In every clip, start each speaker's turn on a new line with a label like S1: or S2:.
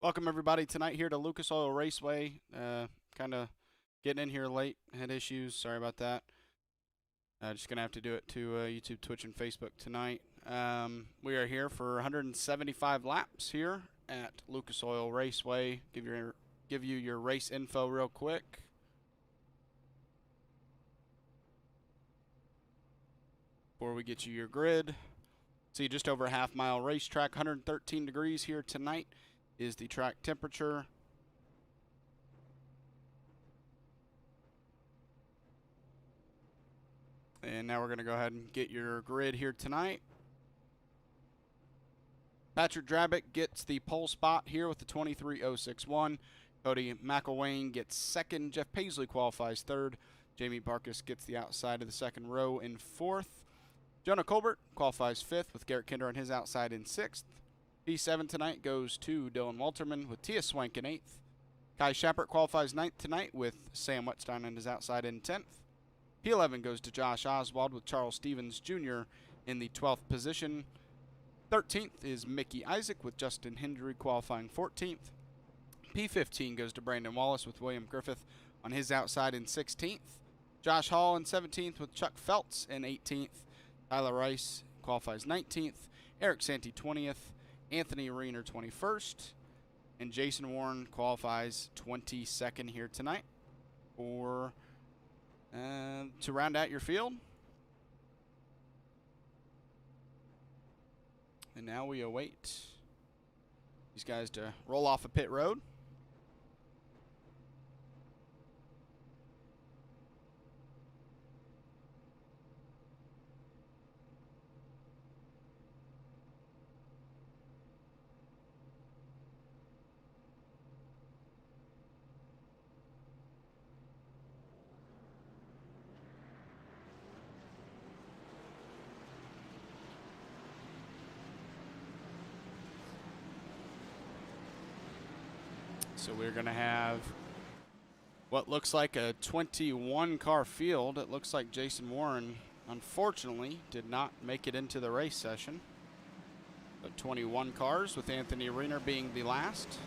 S1: Welcome everybody tonight here to Lucas Oil Raceway. Kind of getting in here late, had issues, sorry about that. Just gonna have to do it to YouTube, Twitch, and Facebook tonight. We are here for 175 laps here at Lucas Oil Raceway. Give you your race info real quick. Before we get you your grid. See, just over a half-mile racetrack, 113 degrees here tonight is the track temperature. And now we're going to go ahead and get your grid here tonight. Patrick Drabick gets the pole spot here with the 23.061. Cody Mcelwain gets second. Jeff Paisley qualifies third. Jamie Barkus gets the outside of the second row in fourth. Jonah Colbert qualifies fifth with Garrett Kinder on his outside in sixth. P7 tonight goes to Dylan Walterman with Tia Swank in 8th. Kai Shappert qualifies 9th tonight with Sam Wetstein on his outside in 10th. P11 goes to Josh Oswald with Charles Stevens Jr. in the 12th position. 13th is Mickey Isaac with Justin Hendry qualifying 14th. P15 goes to Brandon Wallace with William Griffith on his outside in 16th. Josh Hall in 17th with Chuck Feltz in 18th. Tyler Rice qualifies 19th. Eric Santee 20th. Anthony Reiner 21st, and Jason Warren qualifies 22nd here tonight for to round out your field. And now we await these guys to roll off a pit road. So we're going to have what looks like a 21-car field. It looks like Jason Warren, unfortunately, did not make it into the race session. But 21 cars with Anthony Reiner being the last.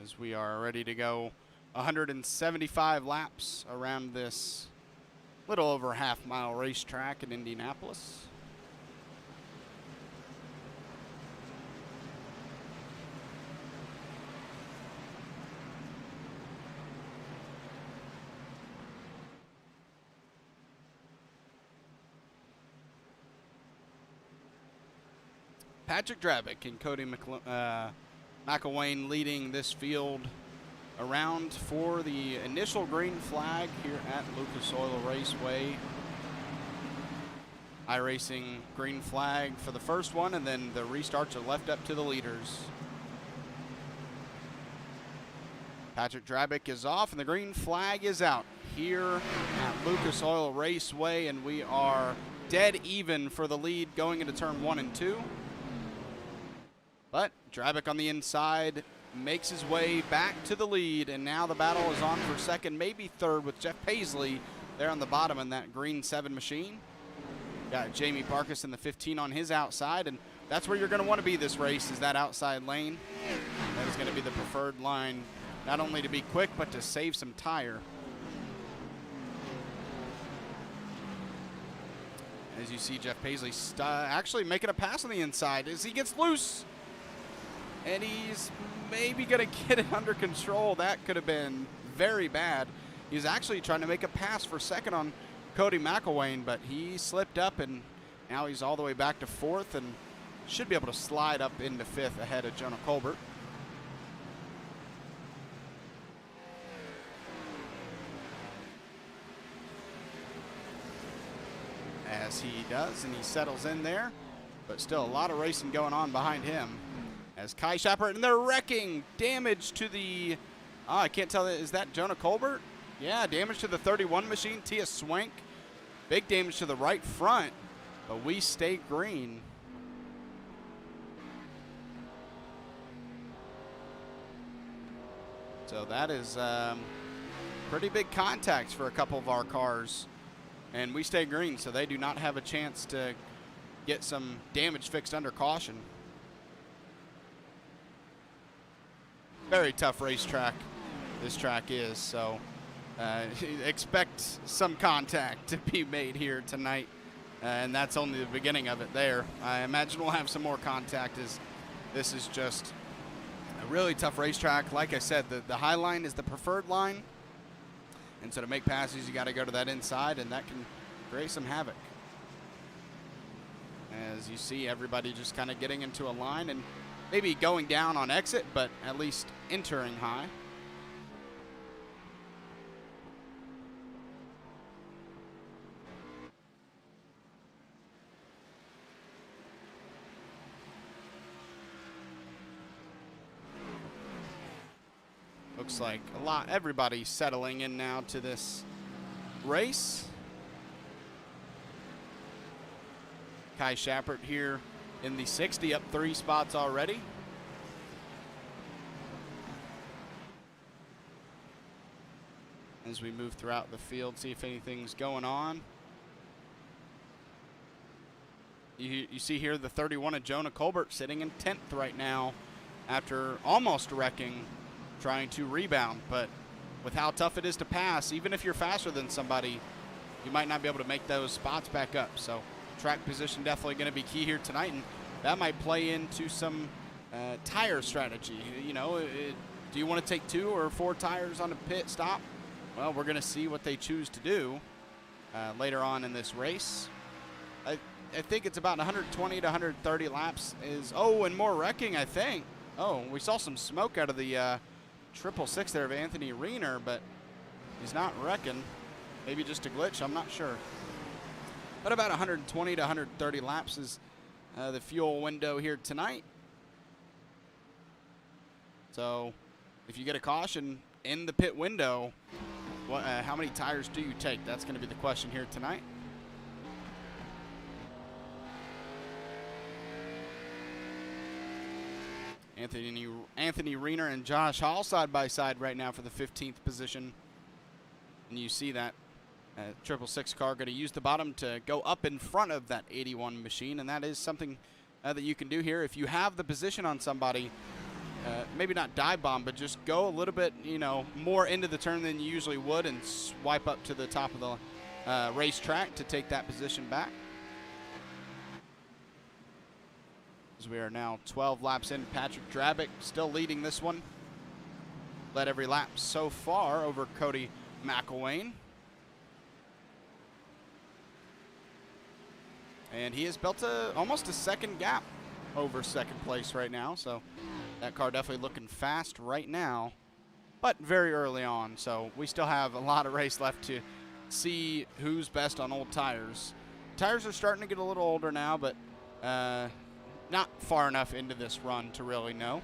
S1: As we are ready to go 175 laps around this little over half-mile racetrack in Indianapolis. Patrick Drabick and Cody McElwain leading this field around for the initial green flag here at Lucas Oil Raceway. iRacing green flag for the first one, and then the restarts are left up to the leaders. Patrick Drabick is off, and the green flag is out here at Lucas Oil Raceway, and we are dead even for the lead going into turn 1 and 2. But Drabick on the inside makes his way back to the lead, and now the battle is on for second, maybe third, with Jeff Paisley there on the bottom in that green 7 machine. Got Jamie Barkus in the 15 on his outside, and that's where you're going to want to be this race, is that outside lane. That is going to be the preferred line, not only to be quick, but to save some tire. As you see, Jeff Paisley actually making a pass on the inside as he gets loose. And he's maybe going to get it under control. That could have been very bad. He's actually trying to make a pass for second on Cody Mcelwain, but he slipped up, and now he's all the way back to fourth and should be able to slide up into fifth ahead of Jonah Colbert. As he does, and he settles in there, but still a lot of racing going on behind him. As Kai Shappert, and they're wrecking. Damage to the, I can't tell, is that Jonah Colbert? Yeah, damage to the 31 machine, Tia Swank. Big damage to the right front, but we stay green. So that is pretty big contacts for a couple of our cars. And we stay green, so they do not have a chance to get some damage fixed under caution. Very tough racetrack this track is, so expect some contact to be made here tonight. And that's only the beginning of it there. I imagine we'll have some more contact, as this is just a really tough racetrack. Like I said, the high line is the preferred line. And so to make passes, you got to go to that inside, and that can create some havoc. As you see, everybody just kind of getting into a line and maybe going down on exit, but at least entering high. Looks like everybody's settling in now to this race. Kai Shappert here in the 60, up 3 spots already. As we move throughout the field, see if anything's going on. You see here the 31 of Jonah Colbert sitting in 10th right now after almost wrecking, trying to rebound. But with how tough it is to pass, even if you're faster than somebody, you might not be able to make those spots back up. So track position definitely going to be key here tonight, and that might play into some tire strategy. You know, do you want to take 2 or 4 tires on a pit stop? Well, we're going to see what they choose to do later on in this race. I think it's about 120 to 130 laps is, and more wrecking, I think. Oh, we saw some smoke out of the 666 there of Anthony Reiner, but he's not wrecking. Maybe just a glitch, I'm not sure. But about 120 to 130 laps is the fuel window here tonight. So if you get a caution in the pit window, how many tires do you take? That's going to be the question here tonight. Anthony Reiner and Josh Hall side by side right now for the 15th position. And you see that 666 car going to use the bottom to go up in front of that 81 machine, and that is something that you can do here. If you have the position on somebody, maybe not dive bomb, but just go a little bit, more into the turn than you usually would and swipe up to the top of the racetrack to take that position back. As we are now 12 laps in, Patrick Drabick still leading this one. Led every lap so far over Cody Mcelwain. And he has built almost a second gap over second place right now. So that car definitely looking fast right now, but very early on. So we still have a lot of race left to see who's best on old tires. Tires are starting to get a little older now, but not far enough into this run to really know.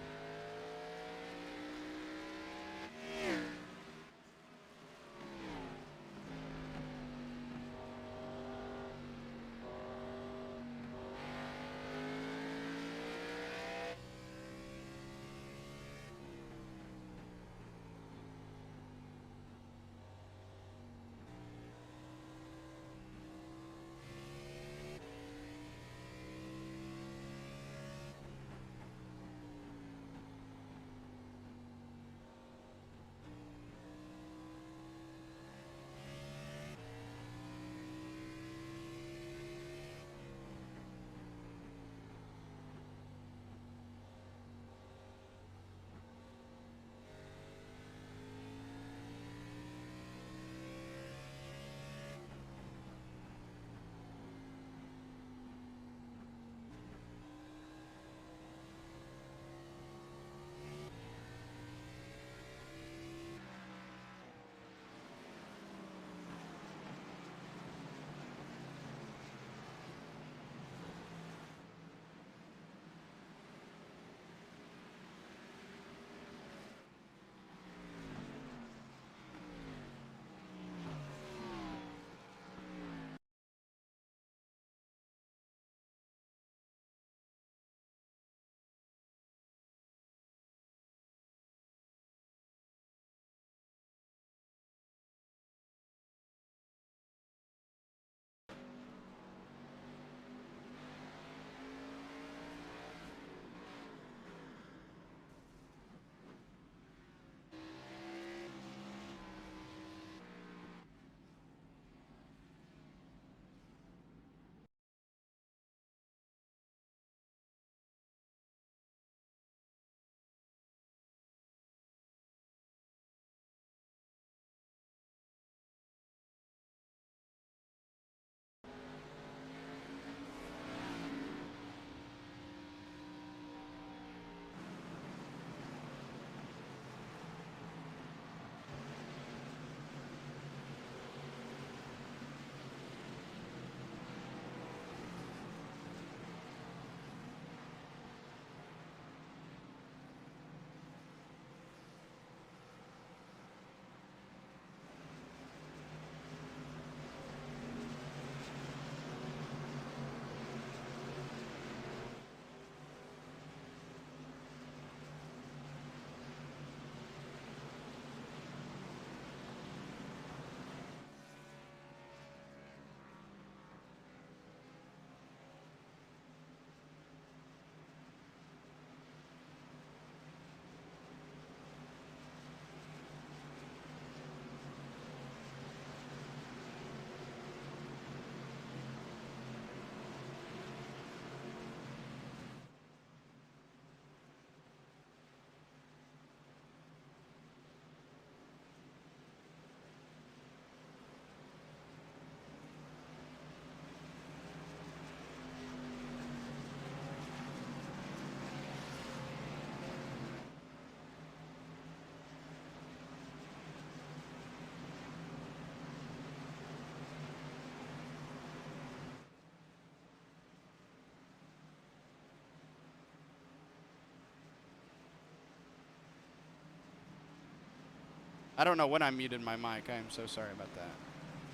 S1: I don't know when I muted my mic. I am so sorry about that.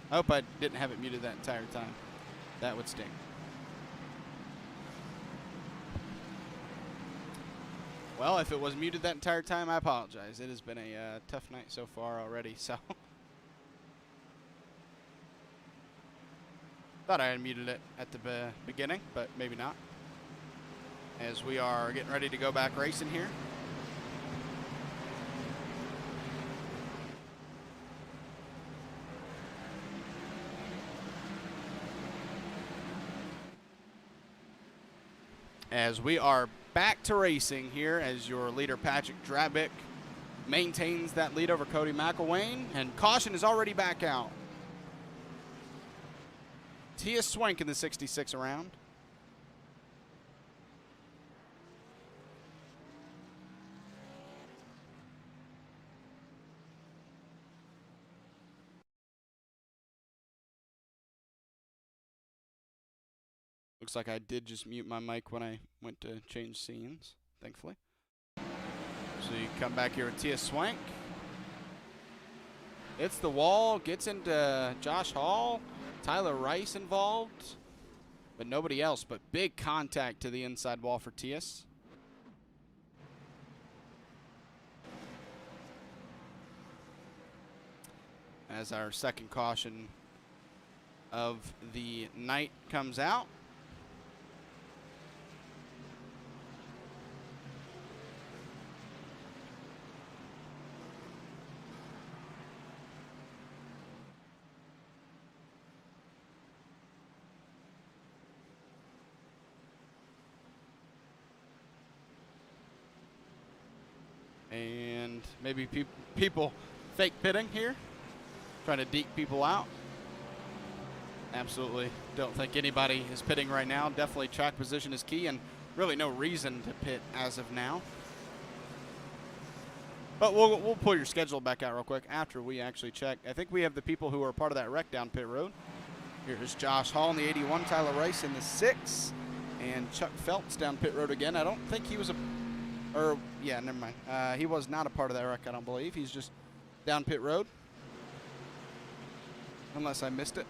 S1: I hope I didn't have it muted that entire time. That would stink. Well, if it was muted that entire time, I apologize. It has been a tough night so far already, so. Thought I had muted it at the beginning, but maybe not. As we are getting ready to go back racing here. As we are back to racing here, as your leader Patrick Drabick maintains that lead over Cody Mcelwain, and caution is already back out. Tia Swank in the 66 around. Looks like I did just mute my mic when I went to change scenes, thankfully. So you come back here with Tia Swank. It's the wall, gets into Josh Hall, Tyler Rice involved, but nobody else. But big contact to the inside wall for Tias. As our second caution of the night comes out. And maybe people fake pitting here, trying to deke people out. Absolutely don't think anybody is pitting right now. Definitely track position is key, and really no reason to pit as of now. But we'll pull your schedule back out real quick after we actually check. I think we have the people who are part of that wreck down pit road. Here's Josh Hall in the 81, Tyler Rice in the 6, and Chuck Phelps down pit road again. I don't think he was yeah, never mind. He was not a part of that wreck, I don't believe. He's just down pit road. Unless I missed it.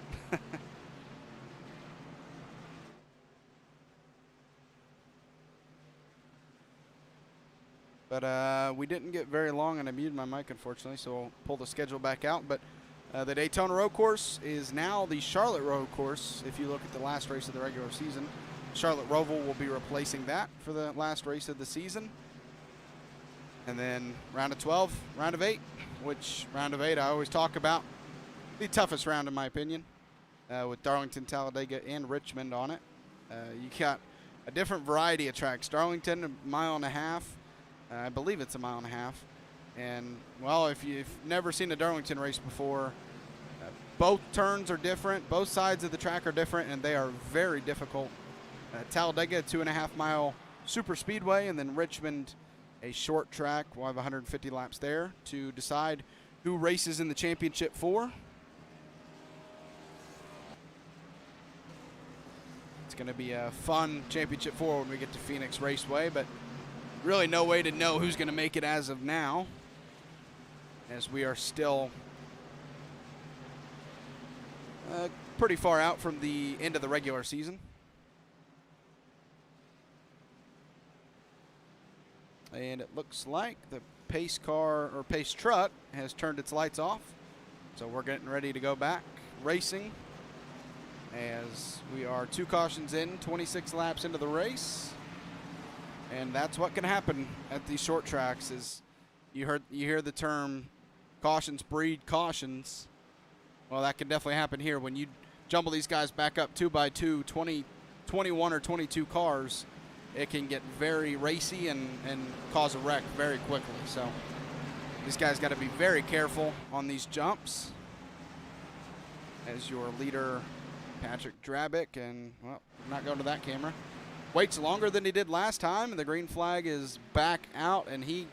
S1: But we didn't get very long, and I muted my mic, unfortunately, so we'll pull the schedule back out. But the Daytona Road Course is now the Charlotte Road Course. If you look at the last race of the regular season, Charlotte Roval will be replacing that for the last race of the season. And then round of 12, round of 8, which round of 8 I always talk about. The toughest round in my opinion, with Darlington, Talladega, and Richmond on it. You got a different variety of tracks. Darlington, 1.5 miles. I believe it's 1.5 miles. And, well, if you've never seen a Darlington race before, both turns are different. Both sides of the track are different, and they are very difficult. Talladega, 2.5 mile super speedway, and then Richmond, a short track. We'll have 150 laps there to decide who races in the championship 4. It's going to be a fun championship 4 when we get to Phoenix Raceway, but really no way to know who's going to make it as of now, as we are still pretty far out from the end of the regular season. And it looks like the pace car or pace truck has turned its lights off. So we're getting ready to go back racing, as we are 2 cautions in, 26 laps into the race. And that's what can happen at these short tracks. Is you hear the term cautions breed cautions. Well, that can definitely happen here when you jumble these guys back up 2 by 2, 21 or 22 cars. It can get very racy and cause a wreck very quickly. So these guys got to be very careful on these jumps. As your leader, Patrick Drabick, and, well, not going to that camera, waits longer than he did last time, and the green flag is back out, and he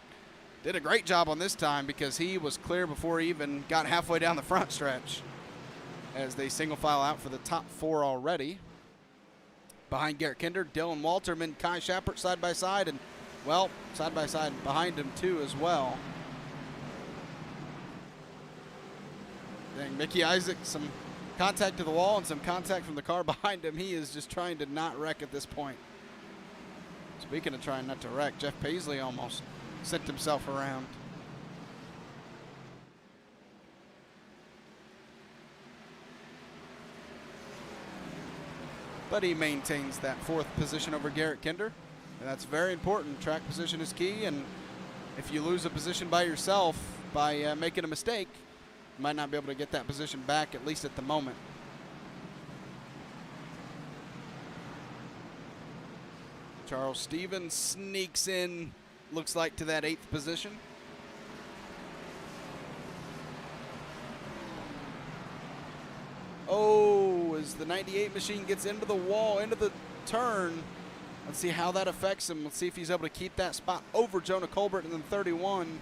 S1: did a great job on this time because he was clear before he even got halfway down the front stretch, as they single file out for the top 4 already. Behind Garrett Kinder, Dylan Walterman, Kai Schappert side by side, and, well, side by side behind him too as well. Dang, Mickey Isaac, some contact to the wall and some contact from the car behind him. He is just trying to not wreck at this point. Speaking of trying not to wreck, Jeff Paisley almost sent himself around. But he maintains that 4th position over Garrett Kinder, and that's very important. Track position is key, and if you lose a position by yourself by making a mistake, you might not be able to get that position back, at least at the moment. Charles Stevens sneaks in, looks like, to that 8th position. Oh, as the 98 machine gets into the wall, into the turn. Let's see how that affects him. Let's see if he's able to keep that spot over Jonah Colbert and then 31.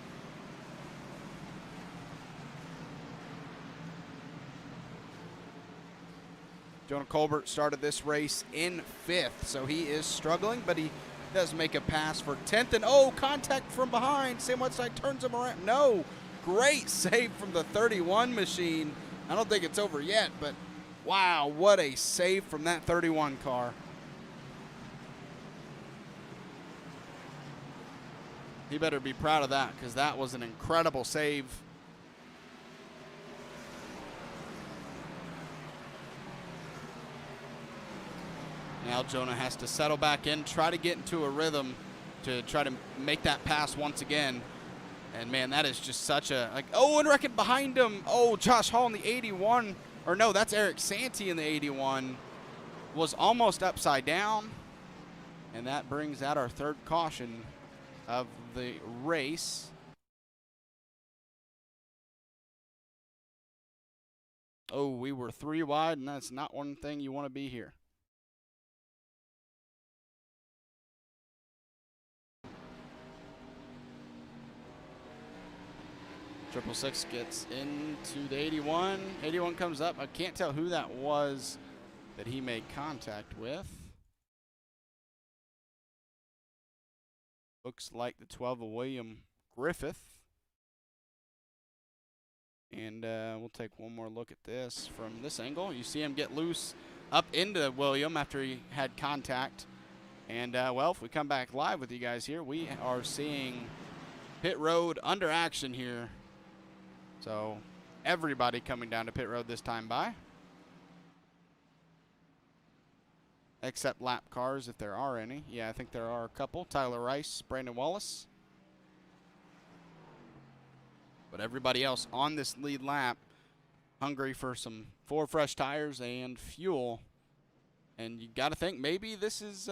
S1: Jonah Colbert started this race in 5th, so he is struggling, but he does make a pass for 10th. And oh, contact from behind. Same one side turns him around. No, great save from the 31 machine. I don't think it's over yet, but wow, what a save from that 31 car. He better be proud of that, because that was an incredible save. Now Jonah has to settle back in, try to get into a rhythm to try to make that pass once again. And man, that is just such a, like, oh, and reckon behind him. Oh, Josh Hall in the 81, or no, that's Eric Santee in the 81, was almost upside down. And that brings out our 3rd caution of the race. Oh, we were 3 wide, and that's not one thing you want to be here. Triple Six gets into the 81. 81 comes up. I can't tell who that was that he made contact with. Looks like the 12 of William Griffith. And we'll take one more look at this from this angle. You see him get loose up into William after he had contact. And, well, if we come back live with you guys here, we are seeing pit road under action here. So everybody coming down to pit road this time by. Except lap cars, if there are any. Yeah, I think there are a couple. Tyler Rice, Brandon Wallace. But everybody else on this lead lap hungry for some 4 fresh tires and fuel. And you got to think maybe this is,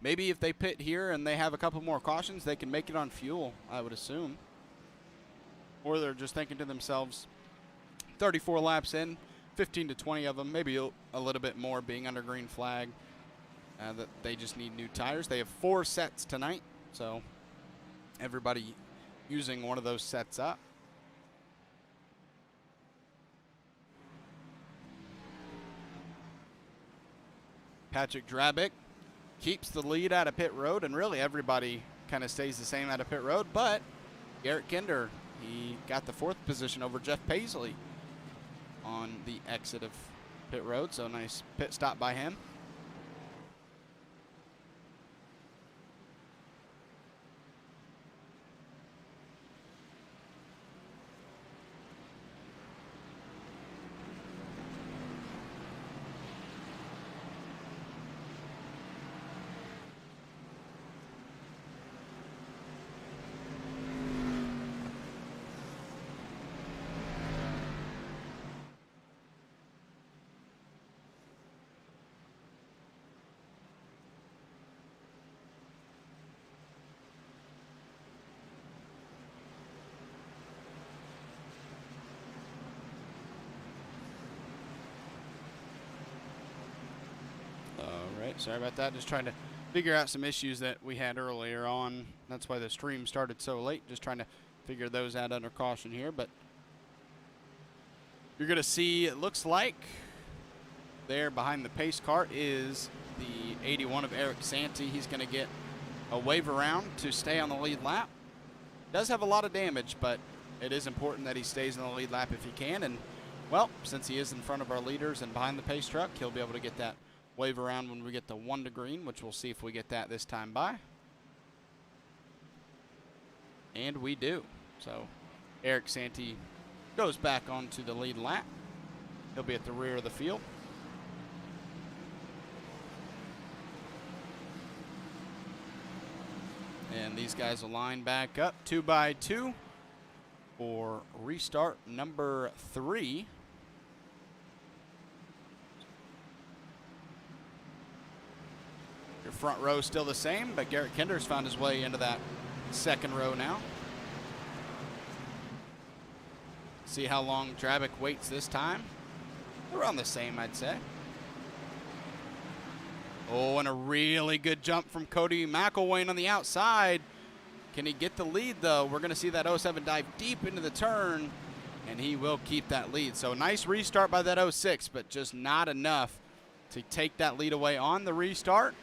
S1: maybe if they pit here and they have a couple more cautions, they can make it on fuel, I would assume. Or they're just thinking to themselves, 34 laps in, 15 to 20 of them, maybe a little bit more being under green flag, that they just need new tires. They have 4 sets tonight, so everybody using one of those sets up. Patrick Drabick keeps the lead out of pit road, and really everybody kind of stays the same out of pit road, but Garrett Kinder, he got the 4th position over Jeff Paisley on the exit of pit road, so nice pit stop by him. Sorry about that. Just trying to figure out some issues that we had earlier on. That's why the stream started so late. Just trying to figure those out under caution here. But you're going to see, it looks like there behind the pace car is the 81 of Eric Santee. He's going to get a wave around to stay on the lead lap. Does have a lot of damage, but it is important that he stays in the lead lap if he can. And, well, since he is in front of our leaders and behind the pace truck, he'll be able to get that wave around when we get the 1 to green, which we'll see if we get that this time by. And we do. So Eric Santee goes back onto the lead lap. He'll be at the rear of the field. And these guys will line back up 2 by 2 for restart number 3. Your front row still the same, but Garrett Kinder's found his way into that second row now. See how long Drabick waits this time. Around the same, I'd say. Oh, and a really good jump from Cody Mcelwain on the outside. Can he get the lead, though? We're going to see that 07 dive deep into the turn, and he will keep that lead. So nice restart by that 06, but just not enough to take that lead away on the restart.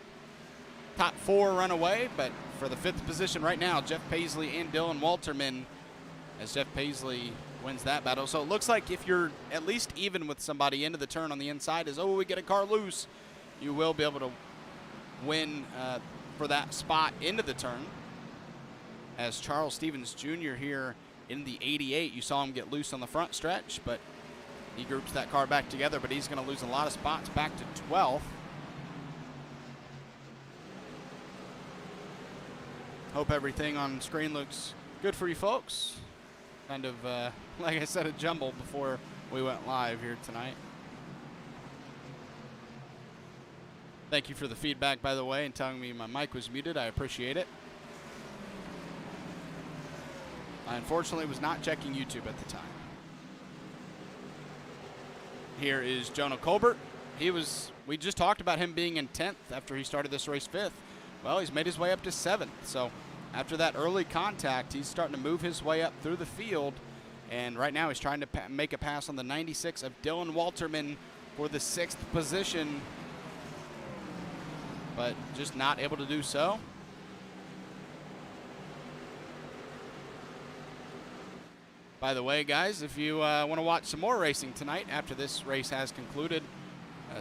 S1: Top 4 run away, but for the 5th position right now, Jeff Paisley and Dylan Walterman, as Jeff Paisley wins that battle. So it looks like if you're at least even with somebody into the turn on the inside, we get a car loose, you will be able to win for that spot into the turn. As Charles Stevens Jr. here in the 88, you saw him get loose on the front stretch, but he groups that car back together, but he's going to lose a lot of spots back to 12th. Hope everything on screen looks good for you folks. Kind of, like I said, a jumble before we went live here tonight. Thank you for the feedback, by the way, and telling me my mic was muted. I appreciate it. I unfortunately was not checking YouTube at the time. Here is Jonah Colbert. We just talked about him being in 10th after he started this race 5th. Well, he's made his way up to 7th. So after that early contact, he's starting to move his way up through the field. And right now he's trying to make a pass on the 96 of Dylan Walterman for the 6th position, but just not able to do so. By the way, guys, if you want to watch some more racing tonight after this race has concluded,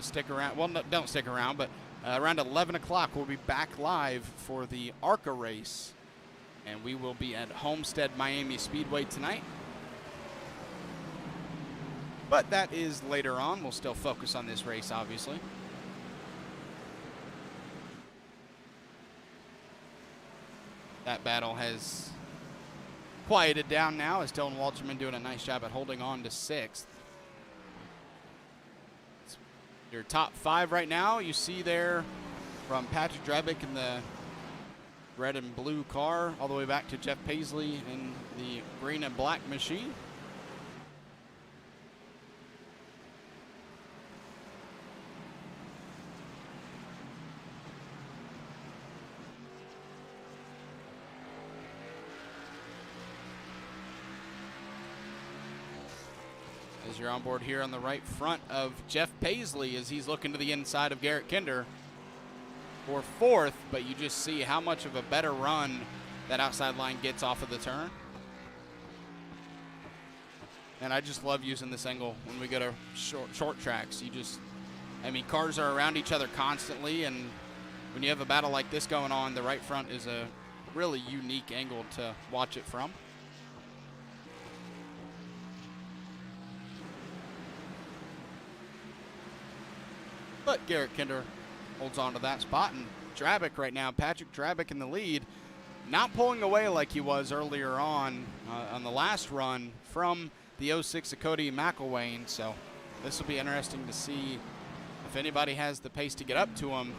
S1: stick around. Well, no, don't stick around, but around 11 o'clock, we'll be back live for the ARCA race, and we will be at Homestead Miami Speedway tonight. But that is later on. We'll still focus on this race, obviously. That battle has quieted down now as Dylan Walterman doing a nice job at holding on to 6th. Your top 5 right now, you see there from Patrick Drabick in the red and blue car all the way back to Jeff Paisley in the green and black machine. As you're on board here on the right front of Jeff Paisley as he's looking to the inside of Garrett Kinder for 4th, but you just see how much of a better run that outside line gets off of the turn. And I just love using this angle when we go to short tracks. Cars are around each other constantly, and when you have a battle like this going on, the right front is a really unique angle to watch it from. But Garrett Kinder holds on to that spot, and Drabick right now, Patrick Drabick in the lead, not pulling away like he was earlier on the last run from the 06 of Cody Mcelwain. So this will be interesting to see if anybody has the pace to get up to him.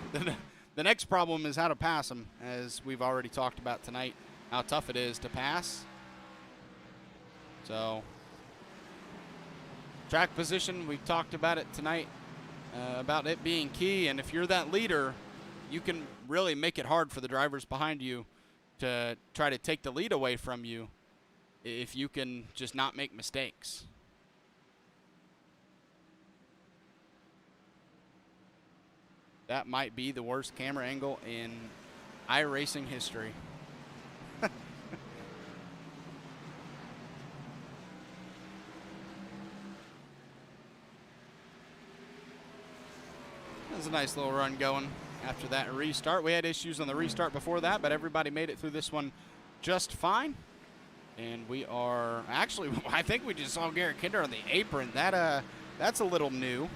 S1: The next problem is how to pass him, as we've already talked about tonight, how tough it is to pass. So track position, we've talked about it tonight. About it being key, and if you're that leader, you can really make it hard for the drivers behind you to try to take the lead away from you if you can just not make mistakes. That might be the worst camera angle in iRacing history. was a nice little run going after that restart. We had issues on the restart before that, but everybody made it through this one just fine. And we are actually, I think we just saw Garrett Kinder on the apron. That's a little new.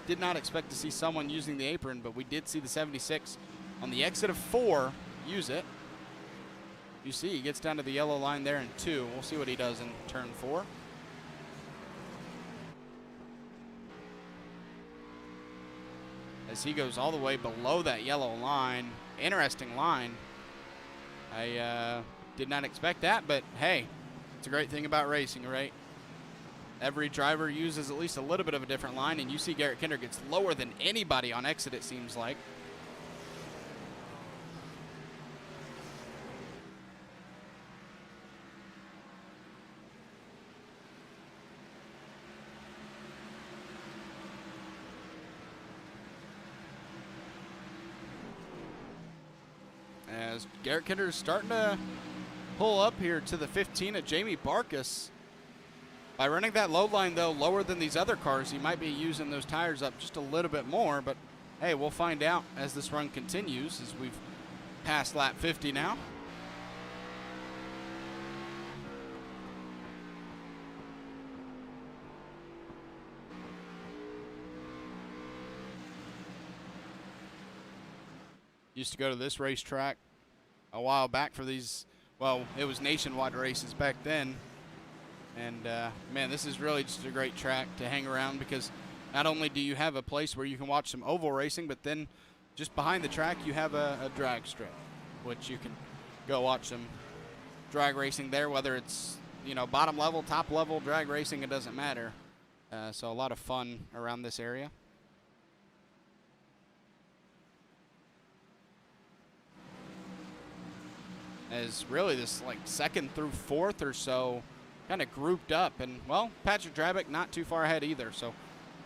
S1: Did not expect to see someone using the apron, but we did see the 76 on the exit of 4 use it. You see he gets down to the yellow line there in 2. We'll see what he does in turn 4. As he goes all the way below that yellow line. Interesting line. I did not expect that, but hey, it's a great thing about racing, right? Every driver uses at least a little bit of a different line, and you see Garrett Kinder gets lower than anybody on exit, it seems like. As Garrett Kinder is starting to pull up here to the 15 of Jamie Barkus. By running that load line, though, lower than these other cars, he might be using those tires up just a little bit more. But, hey, we'll find out as this run continues, as we've passed lap 50 now. Used to go to this racetrack a while back for these, well, it was nationwide races back then. And, man, this is really just a great track to hang around, because not only do you have a place where you can watch some oval racing, but then just behind the track you have a drag strip, which you can go watch some drag racing there, whether it's, you know, bottom level, top level, drag racing, it doesn't matter. So a lot of fun around this area. As really this, like, 2nd through 4th or so kind of grouped up, and, well, Patrick Drabick not too far ahead either. So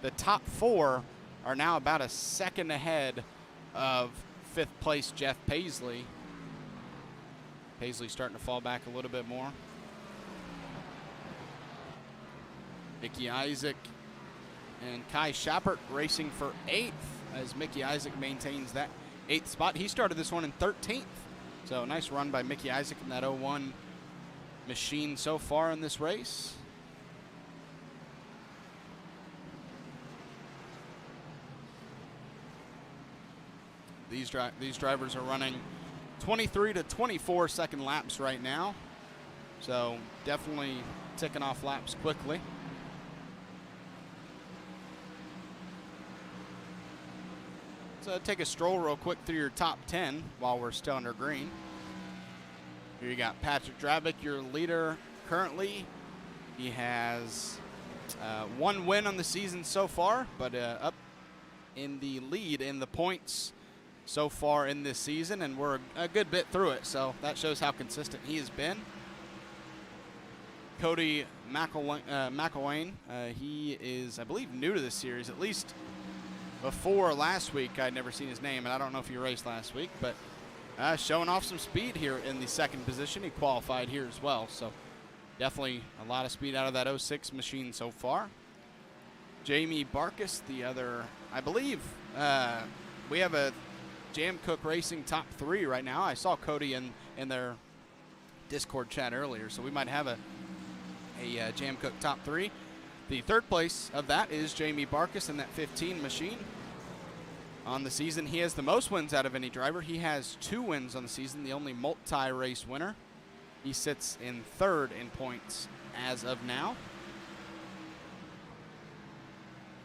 S1: the top 4 are now about a second ahead of 5th place Jeff Paisley. Paisley starting to fall back a little bit more. Mickey Isaac and Kai Schappert racing for 8th, as Mickey Isaac maintains that 8th spot. He started this one in 13th. So nice run by Mickey Isaac in that 01 machine so far in this race. These drivers are running 23 to 24 second laps right now. So definitely ticking off laps quickly. So take a stroll real quick through your top 10 while we're still under green. Here you got Patrick Drabick, your leader currently. He has 1 win on the season so far, but up in the lead in the points so far in this season, and we're a good bit through it, so that shows how consistent he has been. Cody Mcelwain, he is, I believe, new to this series, at least before last week. I'd never seen his name, and I don't know if he raced last week, but showing off some speed here in the 2nd position. He qualified here as well, so definitely a lot of speed out of that 06 machine so far. Jamie Barkus, the other, I believe, we have a Jam Cook Racing top 3 right now. I saw Cody in their Discord chat earlier, so we might have a Jam Cook top 3. The 3rd place of that is Jamie Barkus in that 15 machine. On the season, he has the most wins out of any driver. He has 2 wins on the season, the only multi-race winner. He sits in 3rd in points as of now.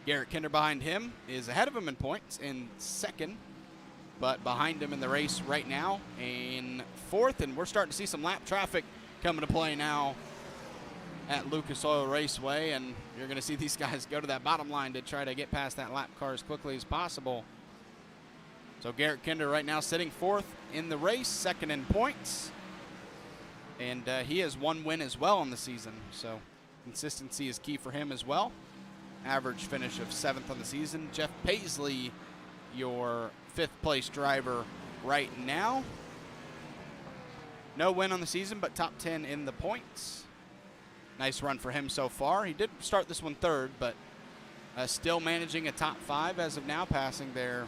S1: Garrett Kinder behind him is ahead of him in points in 2nd, but behind him in the race right now in 4th, and we're starting to see some lap traffic coming to play now at Lucas Oil Raceway, and you're going to see these guys go to that bottom line to try to get past that lap car as quickly as possible. So Garrett Kinder right now sitting 4th in the race, 2nd in points, and he has 1 win as well in the season, so consistency is key for him as well. Average finish of 7th on the season. Jeff Paisley, your 5th place driver right now. No win on the season, but top 10 in the points. Nice run for him so far. He did start this one 3rd, but still managing a top 5 as of now, passing their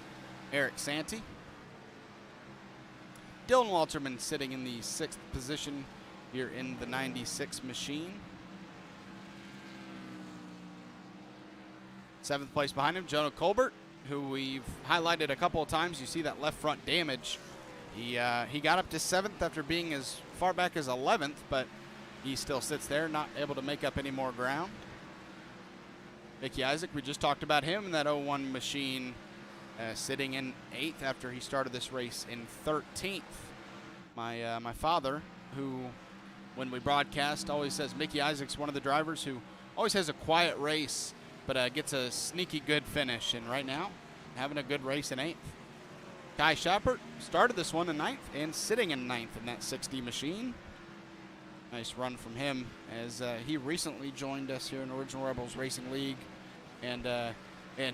S1: Eric Santee. Dylan Walterman sitting in the 6th position here in the 96 machine. 7th place behind him, Jonah Colbert, who we've highlighted a couple of times. You see that left front damage. He got up to 7th after being as far back as 11th, but he still sits there, not able to make up any more ground. Mickey Isaac, we just talked about him in that 01 machine, sitting in 8th after he started this race in 13th. My father, who, when we broadcast, always says Mickey Isaac's one of the drivers who always has a quiet race, but gets a sneaky good finish. And right now, having a good race in 8th. Kai Schappert started this one in 9th and sitting in 9th in that 60 machine. Nice run from him, as he recently joined us here in Original Rebels Racing League, and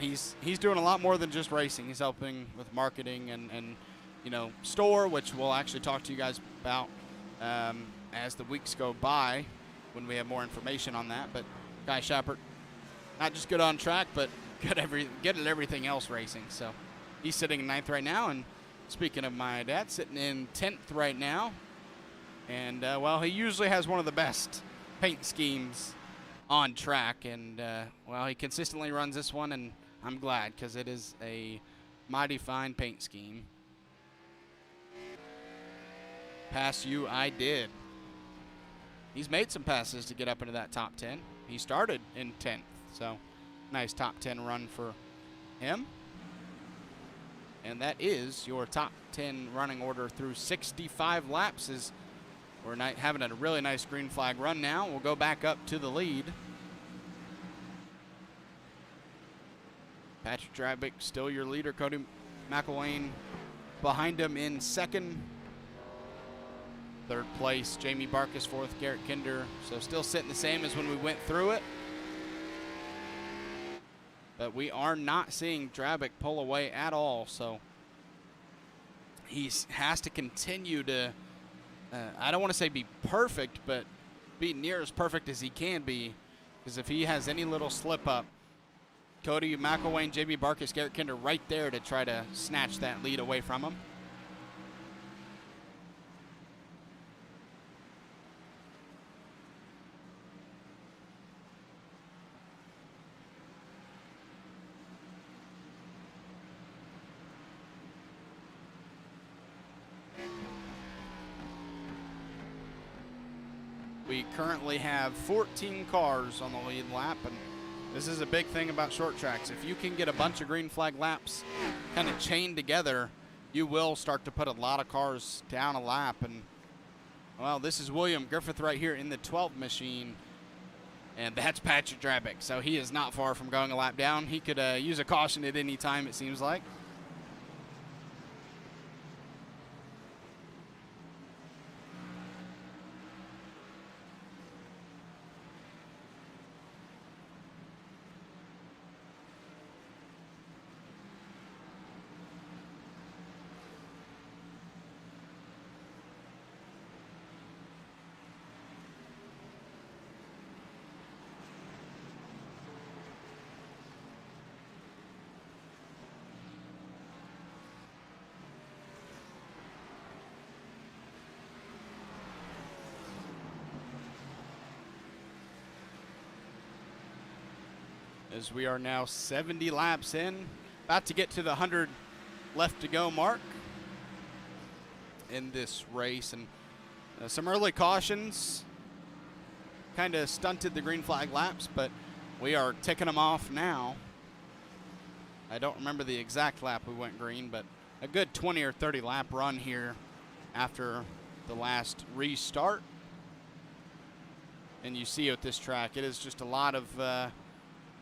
S1: he's doing a lot more than just racing. He's helping with marketing and you know, store, which we'll actually talk to you guys about as the weeks go by when we have more information on that. But Guy Schappert, not just good on track, but good at everything else racing. So he's sitting in 9th right now. And speaking of my dad, sitting in 10th right now. And, well, he usually has one of the best paint schemes on track. And, well, he consistently runs this one, and I'm glad, because it is a mighty fine paint scheme. Pass you, I did. He's made some passes to get up into that top 10. He started in 10th, so nice top 10 run for him. And that is your top 10 running order through 65 laps. As we're having a really nice green flag run now. We'll go back up to the lead. Patrick Drabick still your leader. Cody Mcelwain behind him in 2nd. 3rd place, Jamie Barkus. 4th, Garrett Kinder. So still sitting the same as when we went through it. But we are not seeing Drabick pull away at all. So he has to continue to, I don't want to say be perfect, but be near as perfect as he can be. Because if he has any little slip up, Cody Mcelwain, Jamie Barkus, Garrett Kinder right there to try to snatch that lead away from him. We currently have 14 cars on the lead lap, and this is a big thing about short tracks. If you can get a bunch of green flag laps kind of chained together, you will start to put a lot of cars down a lap. And, well, this is William Griffith right here in the 12 machine, and that's Patrick Drabick. So he is not far from going a lap down. He could use a caution at any time, it seems like. As we are now 70 laps in, about to get to the 100 left to go mark in this race. And some early cautions kind of stunted the green flag laps, but we are ticking them off now. I don't remember the exact lap we went green, but a good 20 or 30 lap run here after the last restart. And you see with this track, it is just a lot of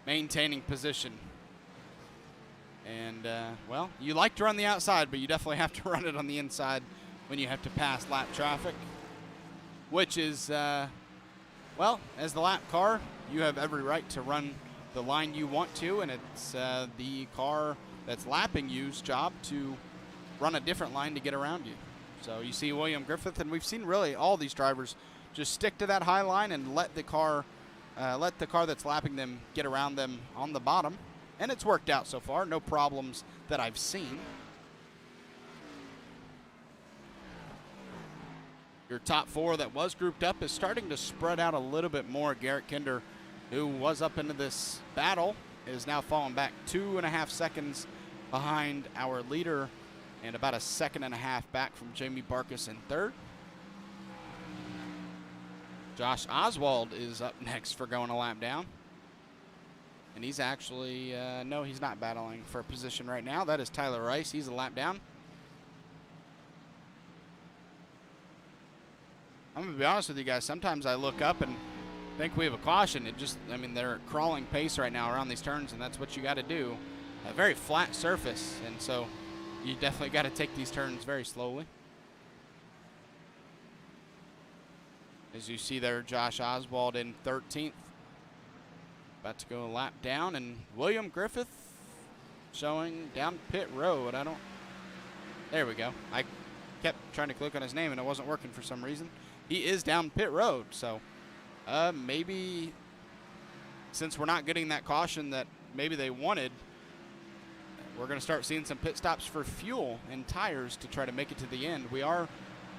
S1: maintaining position. And, well, you like to run the outside, but you definitely have to run it on the inside when you have to pass lap traffic, which is, well, as the lap car, you have every right to run the line you want to, and it's the car that's lapping you's job to run a different line to get around you. So you see William Griffith, and we've seen really all these drivers just stick to that high line and let the car let the car that's lapping them get around them on the bottom. And it's worked out so far. No problems that I've seen. Your top four that was grouped up is starting to spread out a little bit more. Garrett Kinder, who was up into this battle, is now falling back 2.5 seconds behind our leader and about 1.5 seconds back from Jamie Barkus in third. Josh Oswald is up next for going a lap down. And he's actually, no, he's not battling for a position right now. That is Tyler Rice. He's a lap down. I'm going to be honest with you guys. Sometimes I look up and think we have a caution. It just, I mean, they're at crawling pace right now around these turns, and that's what you got to do. A very flat surface, and so you definitely got to take these turns very slowly. As you see there, Josh Oswald in 13th. About to go a lap down, and William Griffith showing down pit road. There we go. I kept trying to click on his name, and it wasn't working for some reason. He is down pit road, so maybe since we're not getting that caution that maybe they wanted, we're going to start seeing some pit stops for fuel and tires to try to make it to the end. We are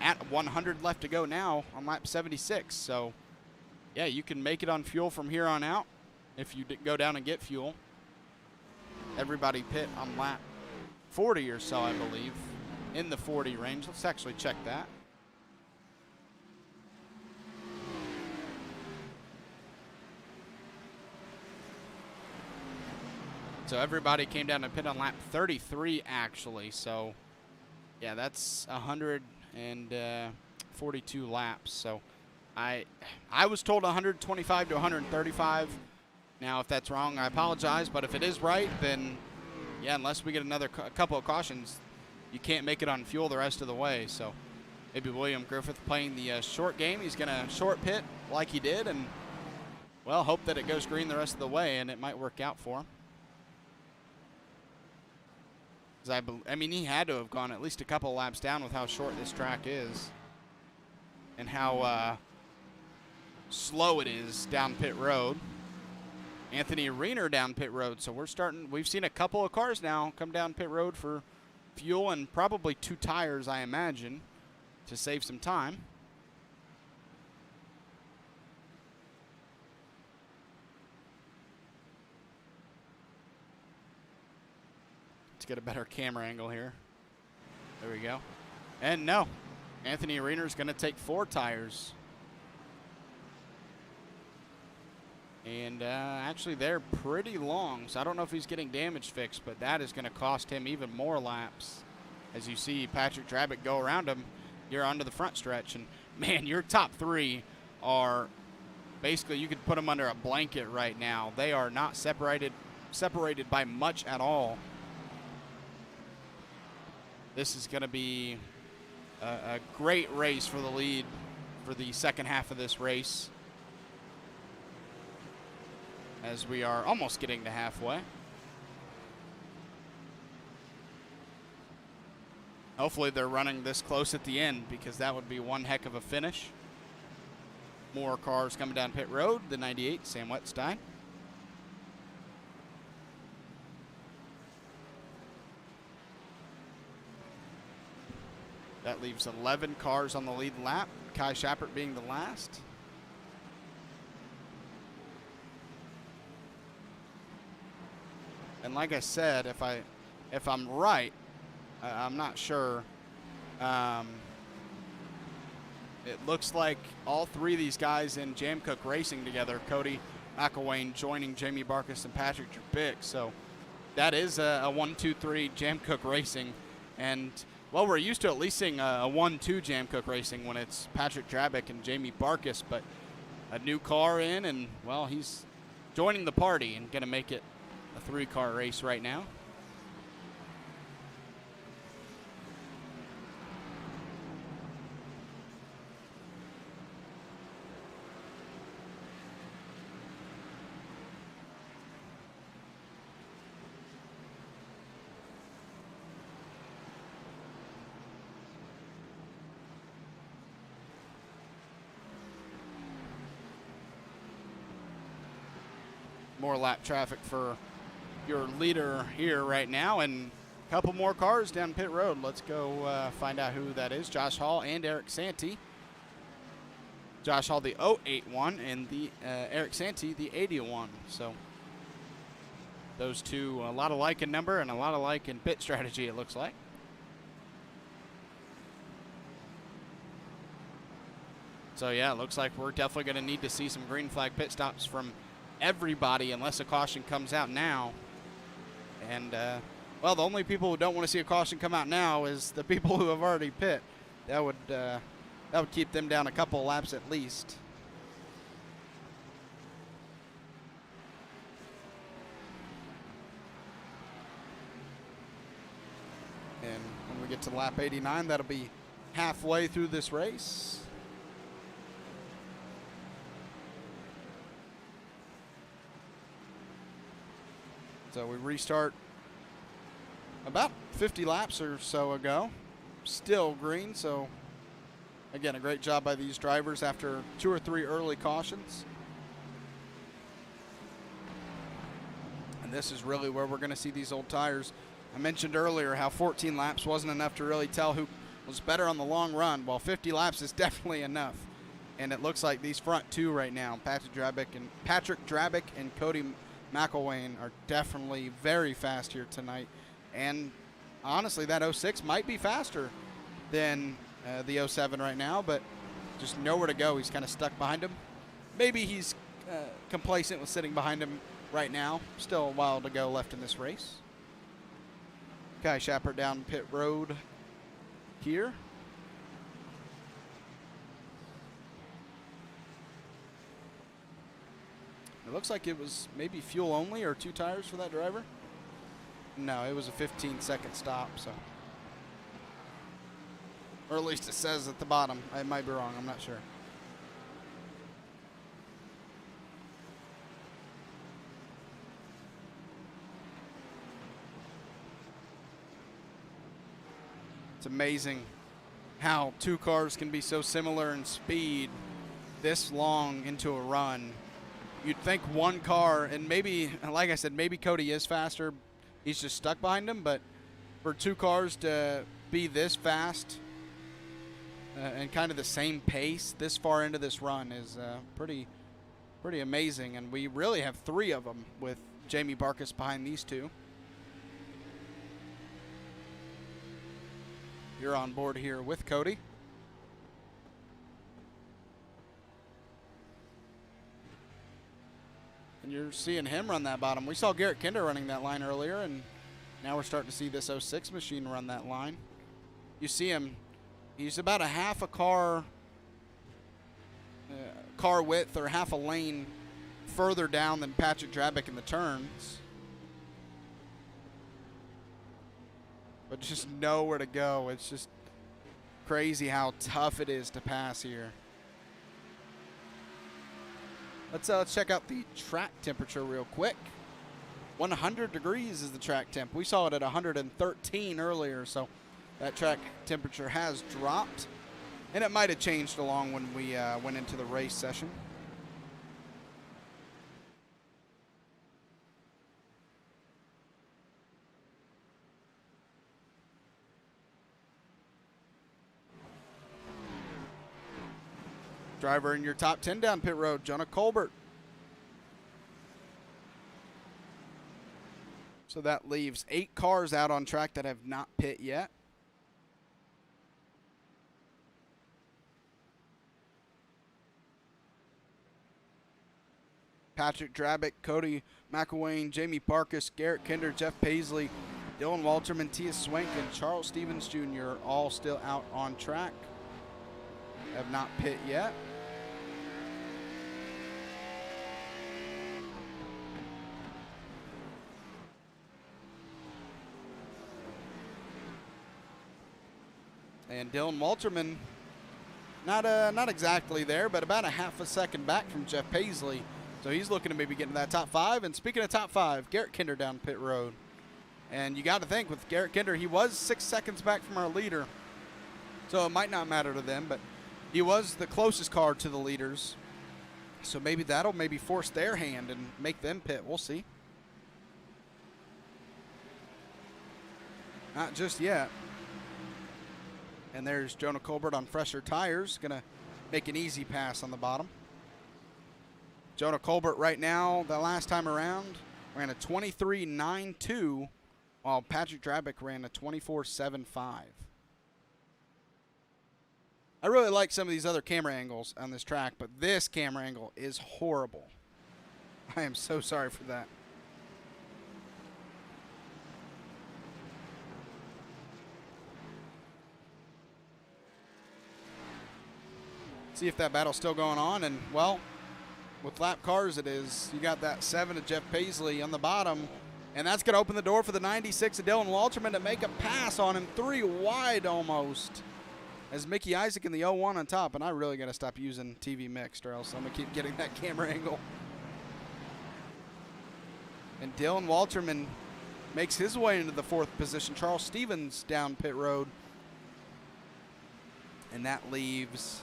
S1: at 100 left to go now on lap 76, so yeah, you can make it on fuel from here on out if you go down and get fuel. Everybody pit on lap 40 or so, I believe, in the 40 range. Let's actually check that. So everybody came down to pit on lap 33, actually. So, yeah, that's 142 laps. So I was told 125 to 135. Now, if that's wrong, I apologize. But if it is right, then, yeah, unless we get another couple of cautions, you can't make it on fuel the rest of the way. So maybe William Griffith playing the short game. He's going to short pit like he did and, well, hope that it goes green the rest of the way, and it might work out for him. I mean, he had to have gone at least a couple laps down with how short this track is and how slow it is down pit road. Anthony Reiner down pit road. So we've seen a couple of cars now come down pit road for fuel and probably 2 tires, I imagine, to save some time. Let's get a better camera angle here. There we go. And no, Anthony Reiner's going to take 4 tires. And actually, they're pretty long, so I don't know if he's getting damage fixed, but that is going to cost him even more laps. As you see Patrick Drabick go around him, you're onto the front stretch. And, man, your top 3 are basically, you could put them under a blanket right now. They are not separated by much at all. This is going to be a great race for the lead for the second half of this race, as we are almost getting to halfway. Hopefully they're running this close at the end, because that would be one heck of a finish. More cars coming down pit road. The 98, Sam Wetstein. That leaves 11 cars on the lead lap, Kai Schappert being the last. And like I said, if I'm right, I'm not sure. It looks like all 3 of these guys in Jam Cook Racing together, Cody Mcelwain joining Jamie Barkus and Patrick Drabick. So that is a 1-2-3 Jam Cook Racing. And, well, we're used to at least seeing a 1-2 Jam Cook Racing when it's Patrick Drabick and Jamie Barkus. But a new car in, and, well, he's joining the party and going to make it a 3-car race right now. more lap traffic for your leader here right now, and a couple more cars down pit road. Let's go find out who that is. Josh Hall and Eric Santee. Josh Hall, the 081, and the Eric Santee, the 81. So those two, a lot alike in number and a lot alike in pit strategy, it looks like. So yeah, it looks like we're definitely going to need to see some green flag pit stops from everybody unless a caution comes out now. And, well, the only people who don't want to see a caution come out now is the people who have already pit. That would keep them down a couple laps at least. And when we get to lap 89, that'll be halfway through this race. So we restart about 50 laps or so ago. Still green, so again, a great job by these drivers after 2 or 3 early cautions. And this is really where we're going to see these old tires. I mentioned earlier how 14 laps wasn't enough to really tell who was better on the long run. Well, 50 laps is definitely enough. And it looks like these front two right now, Patrick Drabick and Cody Mcelwain, are definitely very fast here tonight. And honestly, that 06 might be faster than the 07 right now, but just nowhere to go. He's kind of stuck behind him. Maybe he's complacent with sitting behind him right now. Still a while to go left in this race. Kai Shapper down pit road here. It looks like it was maybe fuel only or 2 tires for that driver. No, it was a 15-second stop, so. Or at least it says at the bottom. I might be wrong, I'm not sure. It's amazing how 2 cars can be so similar in speed this long into a run. You'd think 1 car, and maybe, like I said, maybe Cody is faster. He's just stuck behind him, but for 2 cars to be this fast and kind of the same pace this far into this run is pretty amazing. And we really have 3 of them with Jamie Barkus behind these 2. You're on board here with Cody. And you're seeing him run that bottom. We saw Garrett Kinder running that line earlier, and now we're starting to see this 06 machine run that line. You see him, he's about a half a car width or half a lane further down than Patrick Drabick in the turns. But just nowhere to go. It's just crazy how tough it is to pass here. Let's check out the track temperature real quick. 100 degrees is the track temp. We saw it at 113 earlier, so that track temperature has dropped. And it might have changed along when we went into the race session. Driver in your top 10 down pit road, Jonah Colbert. So that leaves 8 cars out on track that have not pit yet. Patrick Drabick, Cody Mcelwain, Jamie Barkus, Garrett Kinder, Jeff Paisley, Dylan Walterman, Tia Swank, and Charles Stevens Jr. all still out on track. Have not pit yet. And Dylan Walterman, not exactly there, but about a half a second back from Jeff Paisley. So he's looking to maybe get into that top 5. And speaking of top 5, Garrett Kinder down pit road. And you got to think with Garrett Kinder, he was 6 seconds back from our leader. So it might not matter to them, but he was the closest car to the leaders. So maybe that'll force their hand and make them pit. We'll see. Not just yet. And there's Jonah Colbert on fresher tires. Going to make an easy pass on the bottom. Jonah Colbert right now, the last time around, ran a 23.92, while Patrick Drabick ran a 24.75. I really like some of these other camera angles on this track, but this camera angle is horrible. I am so sorry for that. See if that battle's still going on, and well, with lap cars it is. You got that 7 of Jeff Paisley on the bottom, and that's going to open the door for the 96 of Dylan Walterman to make a pass on him, 3 wide almost, as Mickey Isaac in the 01 on top. And I really got to stop using TV mixed, or else I'm going to keep getting that camera angle. And Dylan Walterman makes his way into the 4th position. Charles Stevens down pit road, and that leaves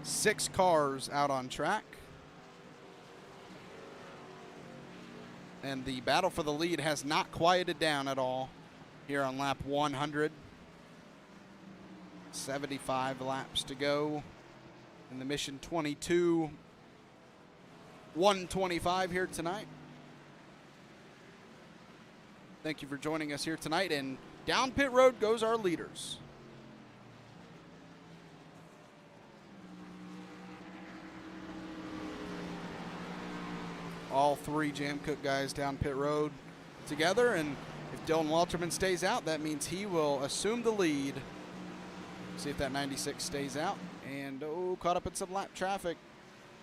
S1: 6 cars out on track. And the battle for the lead has not quieted down at all here on lap 100. 75 laps to go in the Mission 22 125 here tonight. Thank you for joining us here tonight, and down pit road goes our leaders. All 3 Jam Cook guys down pit road together, and if Dylan Walterman stays out, that means he will assume the lead. See if that 96 stays out, and caught up in some lap traffic.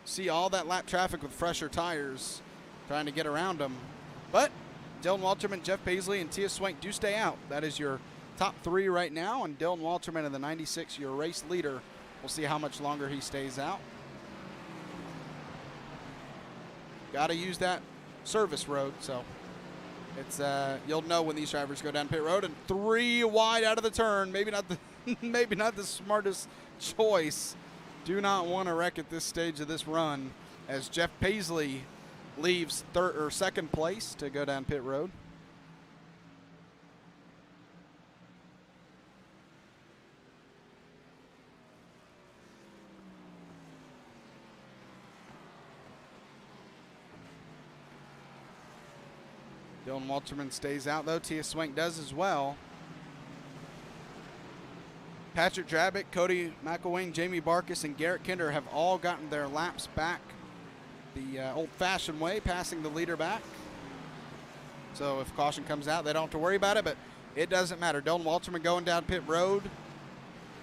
S1: See all that lap traffic with fresher tires trying to get around him, but Dylan Walterman, Jeff Paisley, and Tia Swank do stay out. That is your top 3 right now, and Dylan Walterman in the 96, your race leader. We'll see how much longer he stays out. Got to use that service road, so it's you'll know when these drivers go down pit road. And 3 wide out of the turn. Maybe not the smartest choice. Do not want to wreck at this stage of this run, as Jeff Paisley leaves 2nd place to go down pit road. Dylan Walterman stays out, though. Tia Swank does as well. Patrick Drabick, Cody Mcelwain, Jamie Barkus, and Garrett Kinder have all gotten their laps back the old-fashioned way, passing the leader back. So if caution comes out, they don't have to worry about it, but it doesn't matter. Dylan Walterman going down pit road.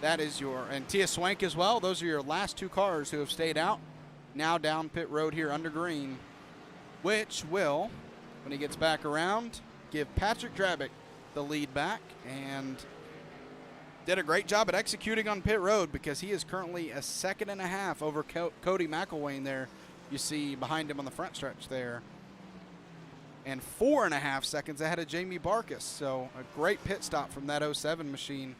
S1: That is and Tia Swank as well. Those are your last 2 cars who have stayed out, now down pit road here under green, which will, when he gets back around, give Patrick Drabick the lead back, and did a great job at executing on pit road, because he is currently a 2.5 over Cody Mcelwain there. You see behind him on the front stretch there, and 4.5 seconds ahead of Jamie Barkus. So a great pit stop from that 07 machine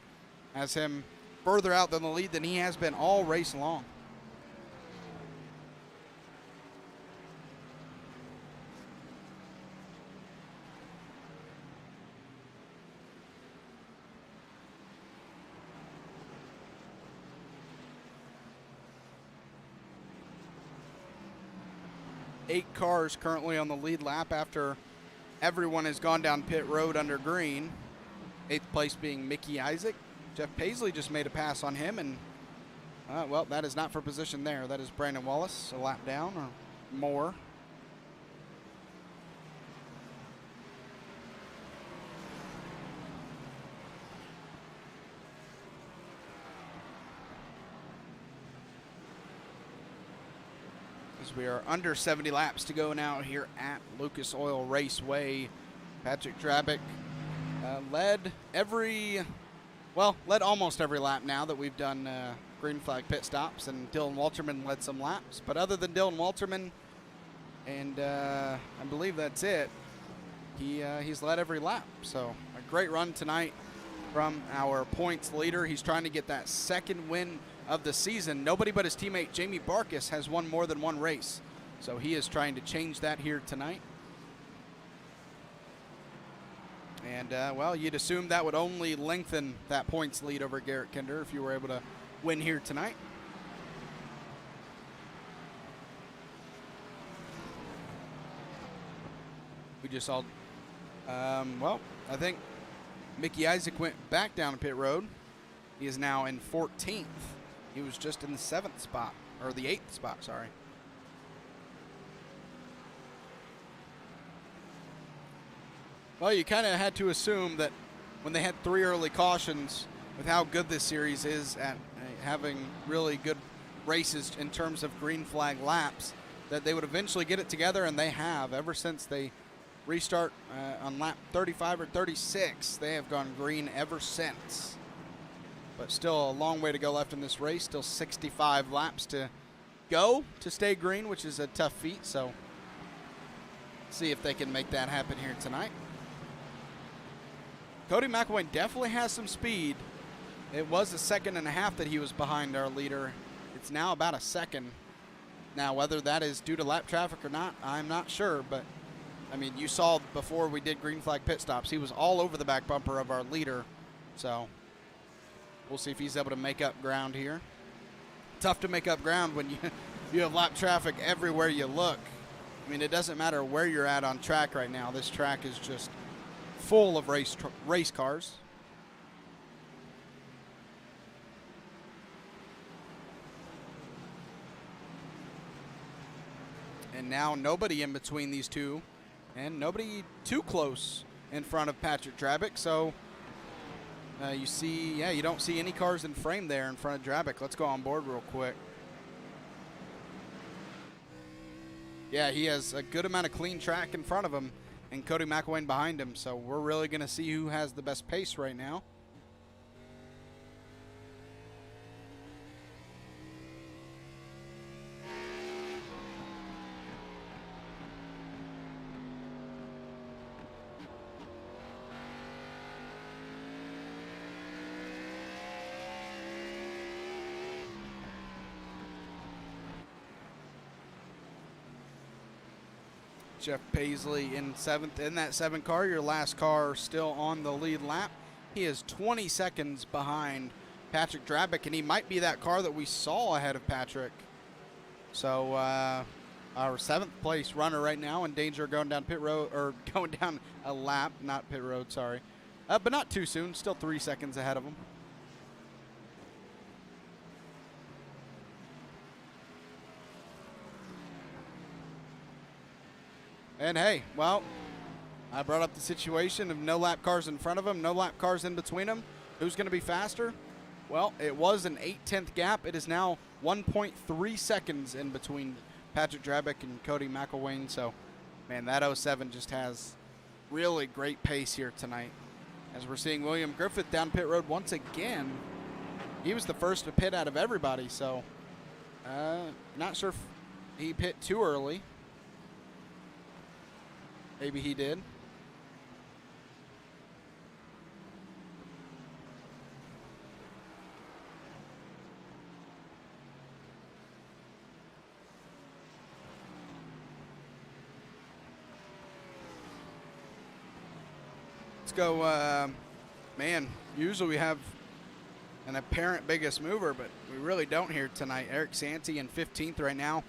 S1: has him further out than the lead than he has been all race long. Eight cars currently on the lead lap after everyone has gone down pit road under green. 8th place being Mickey Isaac. Jeff Paisley just made a pass on him, and well, that is not for position there. That is Brandon Wallace, a lap down or more. We are under 70 laps to go now here at Lucas Oil Raceway. Patrick Drabick led almost every lap now that we've done green flag pit stops, and Dylan Walterman led some laps. But other than Dylan Walterman, and I believe that's it, he's led every lap. So a great run tonight from our points leader. He's trying to get that 2nd win of the season. Nobody but his teammate Jamie Barkus has won more than one race. So he is trying to change that here tonight. And, well, you'd assume that would only lengthen that points lead over Garrett Kinder if you were able to win here tonight. We just saw, well, I think Mickey Isaac went back down pit road. He is now in 14th. He was just in the 7th spot, or the 8th spot, sorry. Well, you kind of had to assume that when they had 3 early cautions, with how good this series is at having really good races in terms of green flag laps, that they would eventually get it together, and they have. Ever since they restart on lap 35 or 36, they have gone green ever since. But still a long way to go left in this race. Still 65 laps to go to stay green, which is a tough feat. So see if they can make that happen here tonight. Cody Mcelwain definitely has some speed. It was a second and a half that he was behind our leader. It's now about a second. Now, whether that is due to lap traffic or not, I'm not sure. But, I mean, you saw before we did green flag pit stops, he was all over the back bumper of our leader. So we'll see if he's able to make up ground here. Tough to make up ground when you have lap traffic everywhere you look. I mean, it doesn't matter where you're at on track right now. This track is just full of race cars. And now nobody in between these two, and nobody too close in front of Patrick Drabick. So you see, yeah, you don't see any cars in frame there in front of Drabick. Let's go on board real quick. Yeah, he has a good amount of clean track in front of him, and Cody Mcelwain behind him. So we're really going to see who has the best pace right now. Jeff Paisley in 7th in that 7 car, your last car still on the lead lap. He is 20 seconds behind Patrick Drabick, and he might be that car that we saw ahead of Patrick. So our 7th place runner right now in danger of going down pit road, or going down a lap, not pit road, sorry. But not too soon, still 3 seconds ahead of him. And hey, well, I brought up the situation of no lap cars in front of him, no lap cars in between them. Who's going to be faster? Well, it was an 8/10 gap. It is now 1.3 seconds in between Patrick Drabick and Cody Mcelwain. So, man, that 07 just has really great pace here tonight. As we're seeing William Griffith down pit road once again. He was the first to pit out of everybody, so not sure if he pit too early. Maybe he did. Let's go, man, usually we have an apparent biggest mover, but we really don't here tonight. Eric Santee in 15th right now.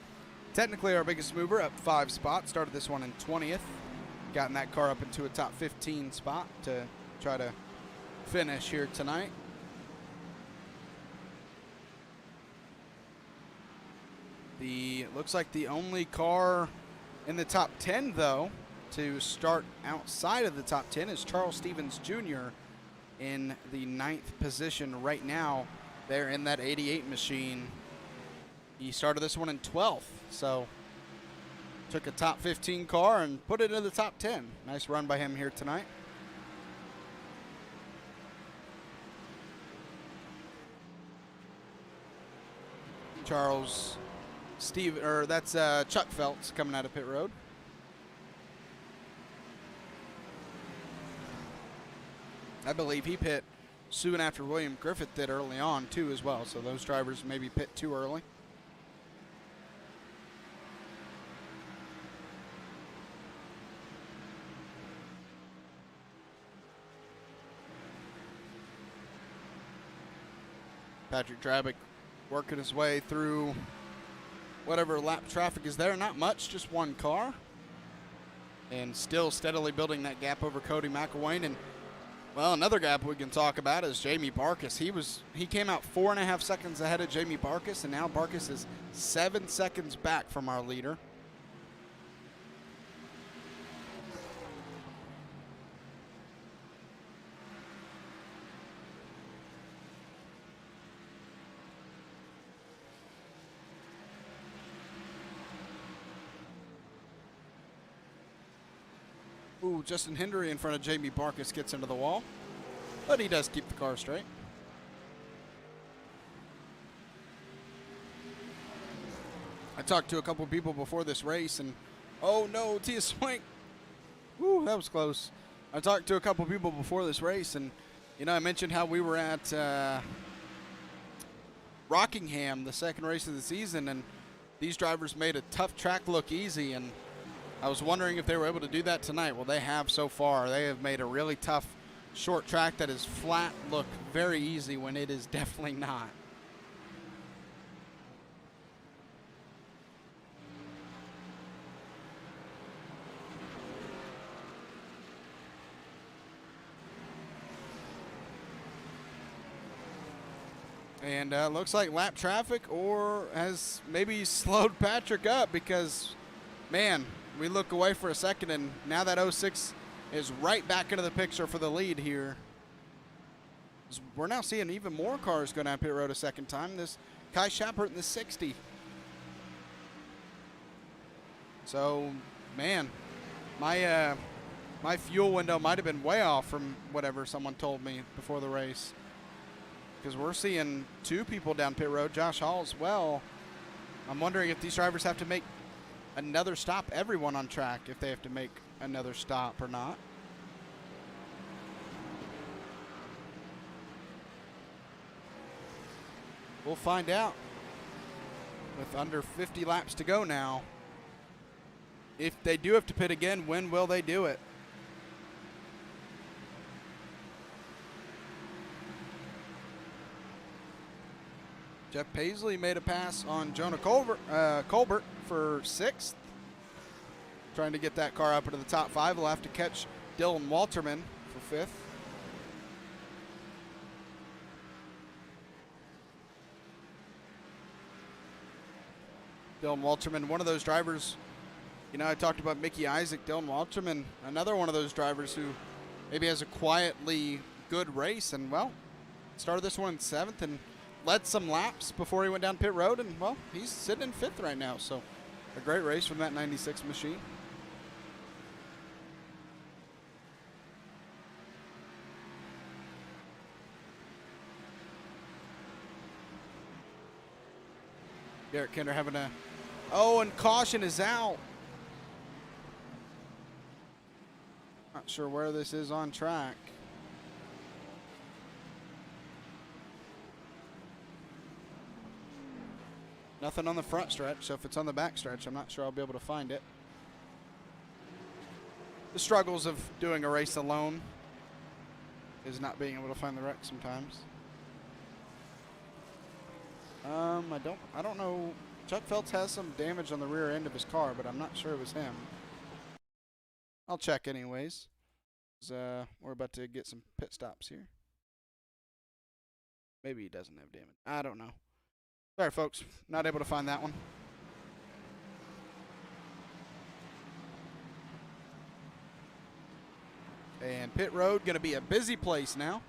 S1: Technically our biggest mover, up 5 spots. Started this one in 20th. Gotten that car up into a top 15 spot to try to finish here tonight. It looks like the only car in the top 10, though, to start outside of the top 10 is Charles Stevens Jr. in the 9th position right now. There in that 88 machine. He started this one in 12th, so took a top 15 car and put it in the top 10. Nice run by him here tonight. That's Chuck Phelps coming out of pit road. I believe he pit soon after William Griffith did early on, too, as well. So those drivers maybe pit too early. Patrick Drabick working his way through whatever lap traffic is there. Not much, just one car. And still steadily building that gap over Cody Mcelwain. And, well, another gap we can talk about is Jamie Barkus. He came out 4.5 seconds ahead of Jamie Barkus, and now Barkus is 7 seconds back from our leader. Ooh, Justin Hendry in front of Jamie Barkus gets into the wall, but he does keep the car straight. I talked to a couple people before this race, and oh no, Tia Swank. Ooh, that was close. I talked to a couple people before this race, and you know, I mentioned how we were at Rockingham, the second race of the season, and these drivers made a tough track look easy, and I was wondering if they were able to do that tonight. Well, they have so far. They have made a really tough short track that is flat look very easy when it is definitely not. And looks like lap traffic has maybe slowed Patrick up because, man, we look away for a second, and now that 06 is right back into the picture for the lead here. We're now seeing even more cars go down pit road a second time. This Kai Schappert in the 60. So, man, my fuel window might have been way off from whatever someone told me before the race, because we're seeing 2 people down pit road. Josh Hall as well. I'm wondering if these drivers have to make another stop, everyone on track, if they have to make another stop or not. We'll find out with under 50 laps to go now. If they do have to pit again, when will they do it? Jeff Paisley made a pass on Jonah Colbert for 6th. Trying to get that car up into the top 5. We'll have to catch Dylan Walterman for 5th. Dylan Walterman, one of those drivers, you know, I talked about Mickey Isaac. Dylan Walterman, another one of those drivers who maybe has a quietly good race, and, well, started this one in 7th and led some laps before he went down pit road, and, well, he's sitting in 5th right now. So a great race from that 96 machine. Derek Kinder having a, and caution is out. Not sure where this is on track. Nothing on the front stretch, so if it's on the back stretch, I'm not sure I'll be able to find it. The struggles of doing a race alone is not being able to find the wreck sometimes. I don't know. Chuck Phelps has some damage on the rear end of his car, but I'm not sure it was him. I'll check anyways. We're about to get some pit stops here. Maybe he doesn't have damage. I don't know. Sorry, folks. Not able to find that one. And pit road going to be a busy place now.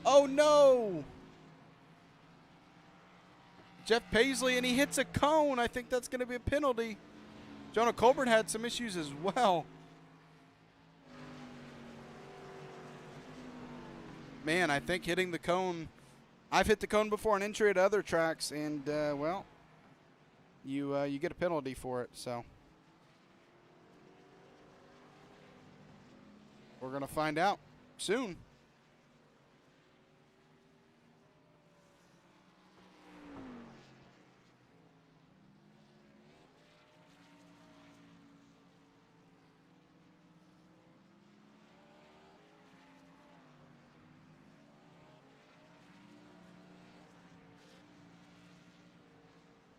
S1: Oh, no. Jeff Paisley, and he hits a cone. I think that's going to be a penalty. Jonah Colbert had some issues as well. Man, I think hitting the cone I've hit the cone before on entry at other tracks, and well, you get a penalty for it. So we're gonna find out soon.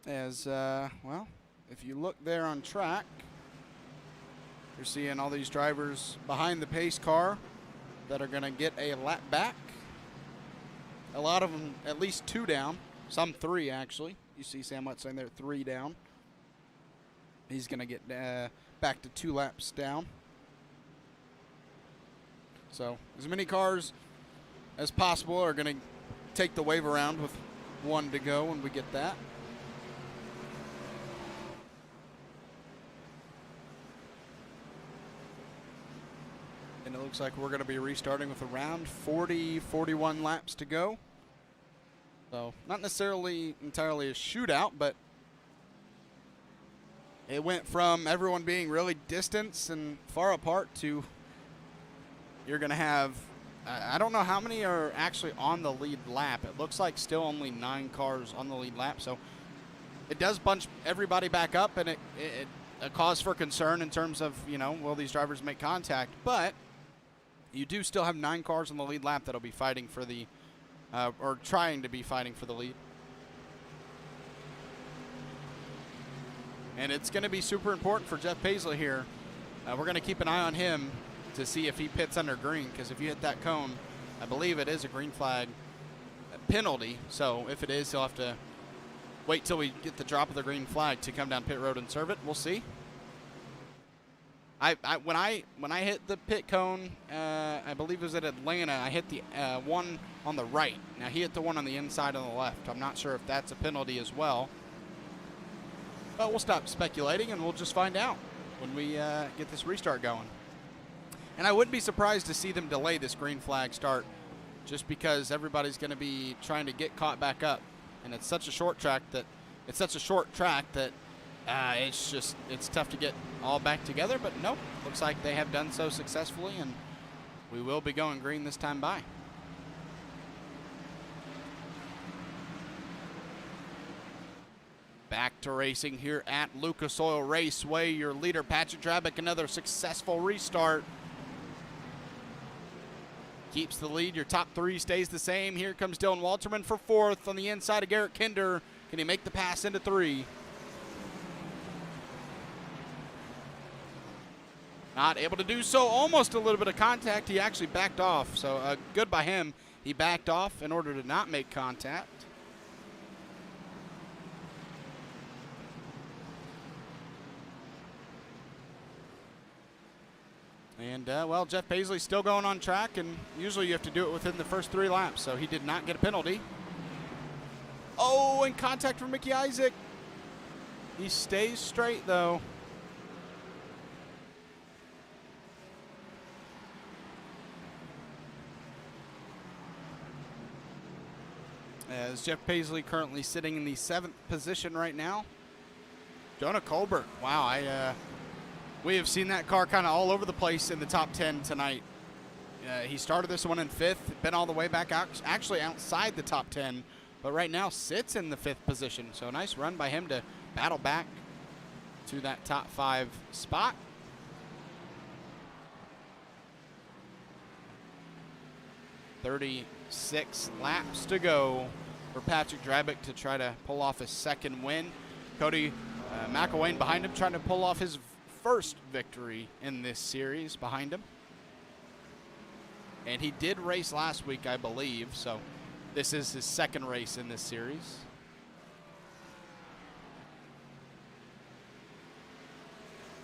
S1: As, well, if you look there on track, you're seeing all these drivers behind the pace car that are going to get a lap back. A lot of them at least 2 down, some 3 actually. You see Sam Hutt saying they're 3 down. He's going to get back to 2 laps down. So as many cars as possible are going to take the wave around with 1 to go when we get that. And it looks like we're going to be restarting with around 41 laps to go. So not necessarily entirely a shootout, but it went from everyone being really distant and far apart to you're going to have, I don't know how many are actually on the lead lap. It looks like still only 9 cars on the lead lap. So it does bunch everybody back up, and it a cause for concern in terms of, you know, will these drivers make contact? But you do still have 9 cars on the lead lap that'll be fighting for the, or trying to be fighting for the lead. And it's going to be super important for Jeff Paisley here. We're going to keep an eye on him to see if he pits under green, because if you hit that cone, I believe it is a green flag penalty. So if it is, he'll have to wait till we get the drop of the green flag to come down pit road and serve it. We'll see. When I hit the pit cone, I believe it was at Atlanta, I hit the one on the right. Now he hit the one on the inside on the left. I'm not sure if that's a penalty as well. But we'll stop speculating and we'll just find out when we get this restart going. And I wouldn't be surprised to see them delay this green flag start, just because everybody's going to be trying to get caught back up, and it's such a short track that it's tough to get all back together. But nope, looks like they have done so successfully, and we will be going green this time by. Back to racing here at Lucas Oil Raceway. Your leader, Patrick Drabick, another successful restart. Keeps the lead. Your top 3 stays the same. Here comes Dylan Walterman for 4th on the inside of Garrett Kinder. Can he make the pass into 3? Not able to do so. Almost a little bit of contact. He actually backed off. So good by him. He backed off in order to not make contact. And, well, Jeff Paisley's still going on track, and usually you have to do it within the first 3 laps, so he did not get a penalty. Oh, and contact from Mickey Isaac. He stays straight, though. As Jeff Paisley currently sitting in the 7th position right now. Jonah Colbert, wow, we have seen that car kind of all over the place in the top 10 tonight. He started this one in 5th, been all the way back out, actually outside the top 10, but right now sits in the 5th position. So a nice run by him to battle back to that top 5 spot. "36 laps to go for Patrick Drabick to try to pull off his 2nd win. Cody Mcelwain behind him, trying to pull off his first victory in this series behind him. And he did race last week, I believe, so this is his 2nd race in this series.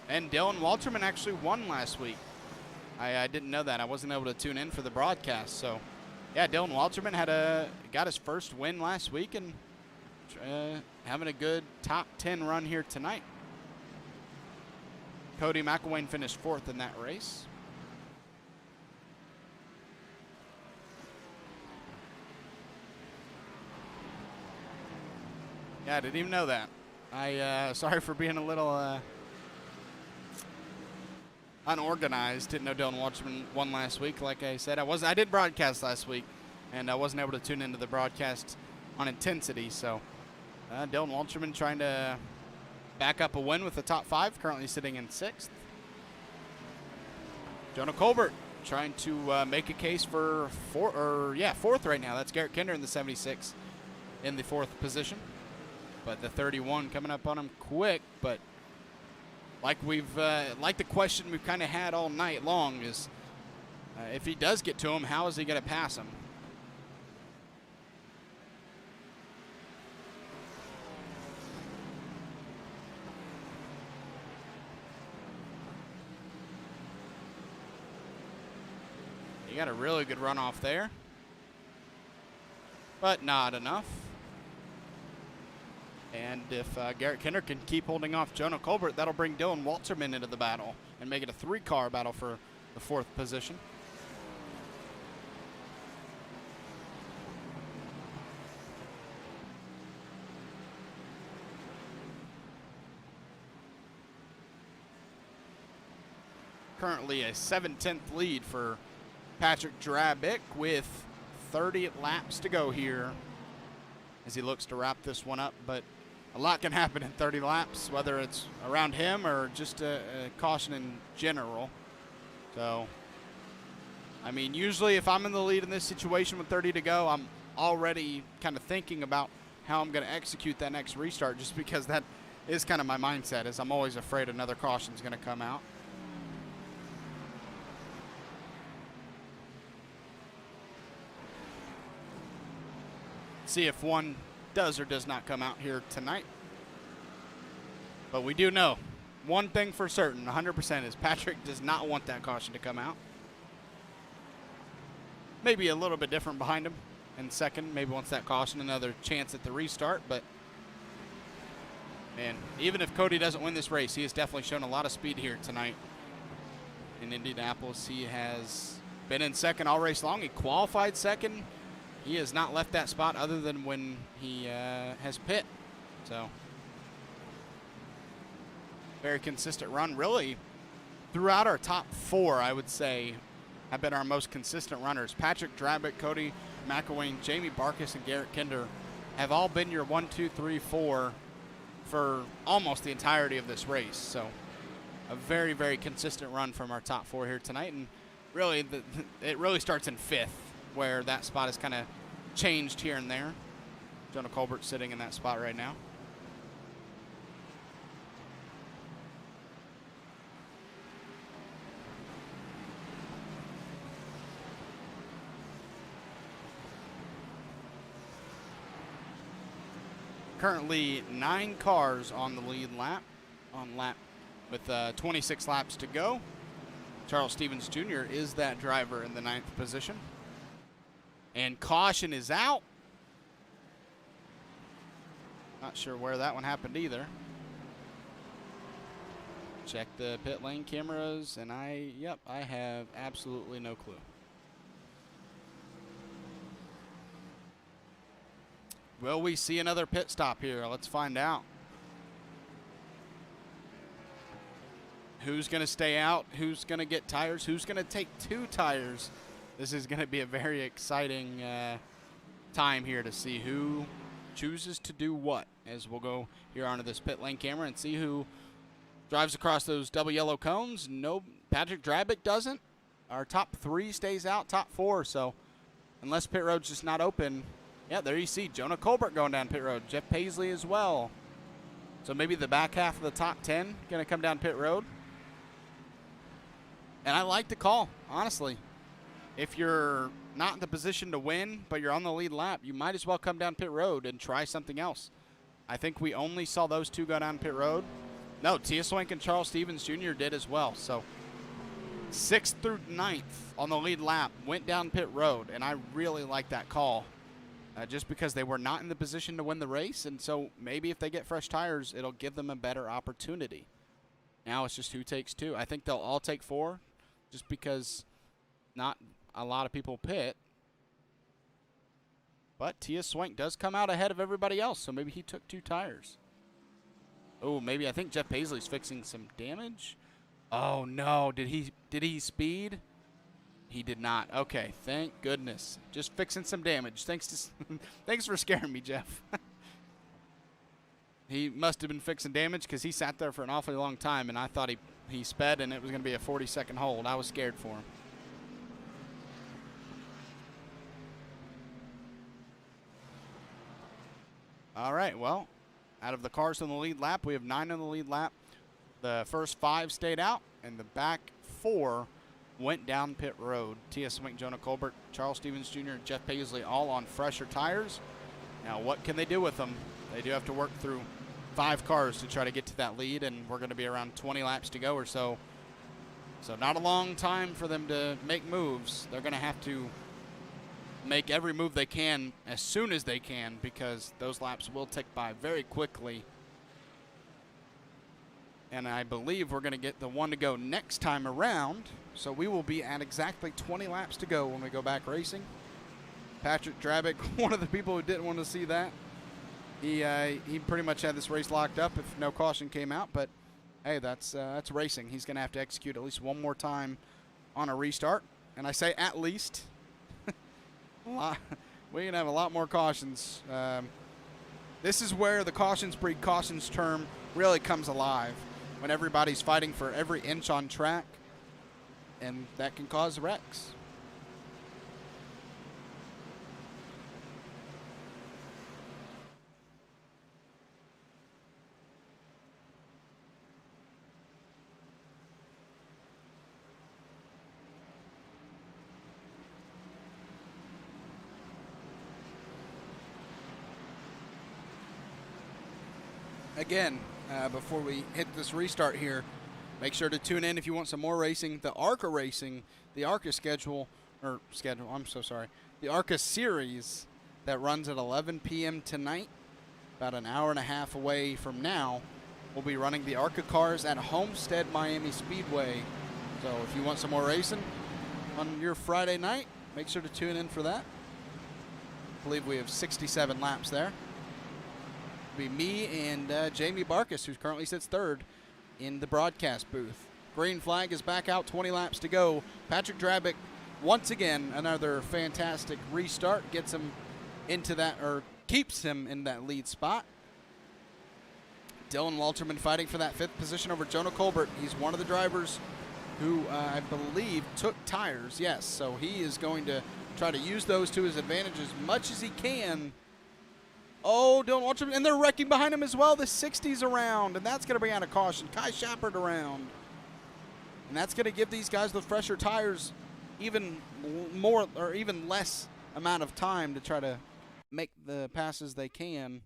S1: And Dylan Walterman actually won last week. I didn't know that. I wasn't able to tune in for the broadcast. So, yeah, Dylan Walterman got his first win last week and having a good top 10 run here tonight. Cody Mcelwain finished 4th in that race. Yeah, I didn't even know that. Sorry for being a little unorganized. Didn't know Dylan Walterman won last week. Like I said, I did broadcast last week, and I wasn't able to tune into the broadcast on intensity. So Dylan Walterman trying to back up a win with the top 5, currently sitting in 6th. Jonah Colbert trying to make a case for 4th right now. That's Garrett Kinder in the 76 in the 4th position. But the 31 coming up on him quick. But like the question we've kind of had all night long is, if he does get to him, how is he going to pass him? He got a really good runoff there, but not enough. And if Garrett Kinder can keep holding off Jonah Colbert, that'll bring Dylan Walterman into the battle and make it a 3-car battle for the 4th position. Currently a 7/10 lead for Patrick Drabick with 30 laps to go here as he looks to wrap this one up. But a lot can happen in 30 laps, whether it's around him or just a caution in general. So, I mean, usually if I'm in the lead in this situation with 30 to go, I'm already kind of thinking about how I'm going to execute that next restart, just because that is kind of my mindset, is I'm always afraid another caution is going to come out. See if one does or does not come out here tonight. But we do know one thing for certain, 100%, is Patrick does not want that caution to come out. Maybe a little bit different behind him in second. Maybe wants that caution, another chance at the restart. But, man, even if Cody doesn't win this race, he has definitely shown a lot of speed here tonight in Indianapolis. He has been in second all race long. He qualified second. He has not left that spot other than when he has pit. So, very consistent run. Really, throughout our top 4, I would say, have been our most consistent runners. Patrick Drabick, Cody Mcelwain, Jamie Barkus, and Garrett Kinder have all been your 1, 2, 3, 4 for almost the entirety of this race. So, a very, very consistent run from our top 4 here tonight. And really, it really starts in 5th, where that spot is kind of changed here and there. Jonah Colbert sitting in that spot right now. Currently 9 cars on the lead lap, with 26 laps to go. Charles Stevens Jr. is that driver in the 9th position. And caution is out. Not sure where that one happened either. Check the pit lane cameras, and I have absolutely no clue. Will we see another pit stop here? Let's find out. Who's going to stay out? Who's going to get tires? Who's going to take 2 tires? This is going to be a very exciting time here to see who chooses to do what, as we'll go here onto this pit lane camera and see who drives across those double yellow cones. No, Patrick Drabick doesn't. Our top 3 stays out, top 4. So unless pit road's just not open, yeah, there you see Jonah Colbert going down pit road. Jeff Paisley as well. So maybe the back half of the top 10 going to come down pit road. And I like the call, honestly. If you're not in the position to win, but you're on the lead lap, you might as well come down pit road and try something else. I think we only saw those 2 go down pit road. No, Tia Swank and Charles Stevens Jr. did as well. So 6th through 9th on the lead lap went down pit road, and I really like that call just because they were not in the position to win the race. And so maybe if they get fresh tires, it'll give them a better opportunity. Now it's just who takes 2. I think they'll all take 4 just because not a lot of people pit. But Tia Swank does come out ahead of everybody else, so maybe he took 2 tires. Oh, maybe I think Jeff Paisley's fixing some damage. Oh no, did he speed? He did not. Okay, thank goodness. Just fixing some damage. Thanks for scaring me, Jeff. He must have been fixing damage because he sat there for an awfully long time, and I thought he sped and it was going to be a 40-second hold. I was scared for him. All right, well, out of the cars in the lead lap, we have 9 in the lead lap. The first 5 stayed out, and the back 4 went down pit road. Tia Swank, Jonah Colbert, Charles Stevens Jr., and Jeff Paisley all on fresher tires. Now, what can they do with them? They do have to work through 5 cars to try to get to that lead, and we're going to be around 20 laps to go or so. So not a long time for them to make moves. They're going to have to make every move they can as soon as they can, because those laps will tick by very quickly. And I believe we're going to get the one to go next time around. So we will be at exactly 20 laps to go when we go back racing. Patrick Drabick, one of the people who didn't want to see that. He pretty much had this race locked up if no caution came out. But, hey, that's racing. He's going to have to execute at least one more time on a restart. And I say at least. We're going to have a lot more cautions. This is where the cautions breed cautions term really comes alive, when everybody's fighting for every inch on track, and that can cause wrecks. Again, before we hit this restart here, make sure to tune in if you want some more racing. The ARCA racing, the ARCA the ARCA series that runs at 11 p.m. tonight, about an hour and a half away from now. We'll be running the ARCA cars at Homestead Miami Speedway. So if you want some more racing on your Friday night, make sure to tune in for that. I believe we have 67 laps there. Be me and Jamie Barkus, who currently sits 3rd in the broadcast booth. Green flag is back out, 20 laps to go. Patrick Drabick, once again, another fantastic restart, gets him into that, or keeps him in that lead spot. Dylan Walterman fighting for that 5th position over Jonah Colbert. He's one of the drivers who I believe took tires, yes, so he is going to try to use those to his advantage as much as he can. Oh, Dylan Walterman, and they're wrecking behind him as well. The 60's around, and that's going to bring out a caution. Kai Shepard around. And that's going to give these guys with fresher tires even more, or even less amount of time to try to make the passes they can,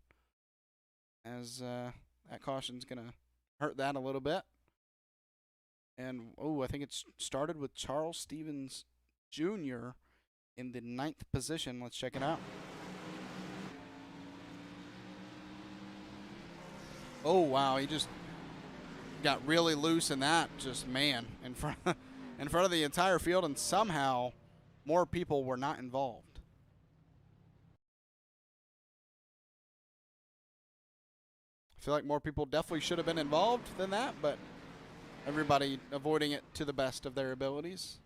S1: as that caution's going to hurt that a little bit. And, oh, I think it's started with Charles Stevens Jr. in the 9th position. Let's check it out. Oh, wow, he just got really loose in that, just, man, in front of the entire field, and somehow more people were not involved. I feel like more people definitely should have been involved than that, but everybody avoiding it to the best of their abilities.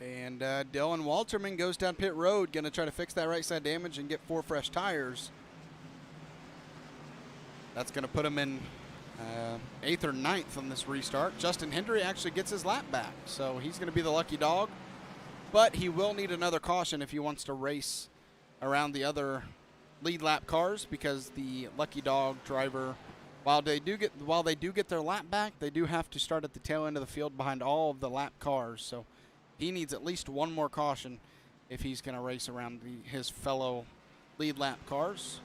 S1: And Dylan Walterman goes down pit road, going to try to fix that right side damage and get 4 fresh tires. That's going to put him in 8th or 9th on this restart. Justin Hendry actually gets his lap back, so he's going to be the lucky dog. But he will need another caution if he wants to race around the other lead lap cars, because the lucky dog driver, while they do get their lap back, they do have to start at the tail end of the field behind all of the lap cars. So he needs at least one more caution if he's going to race around his fellow lead lap cars.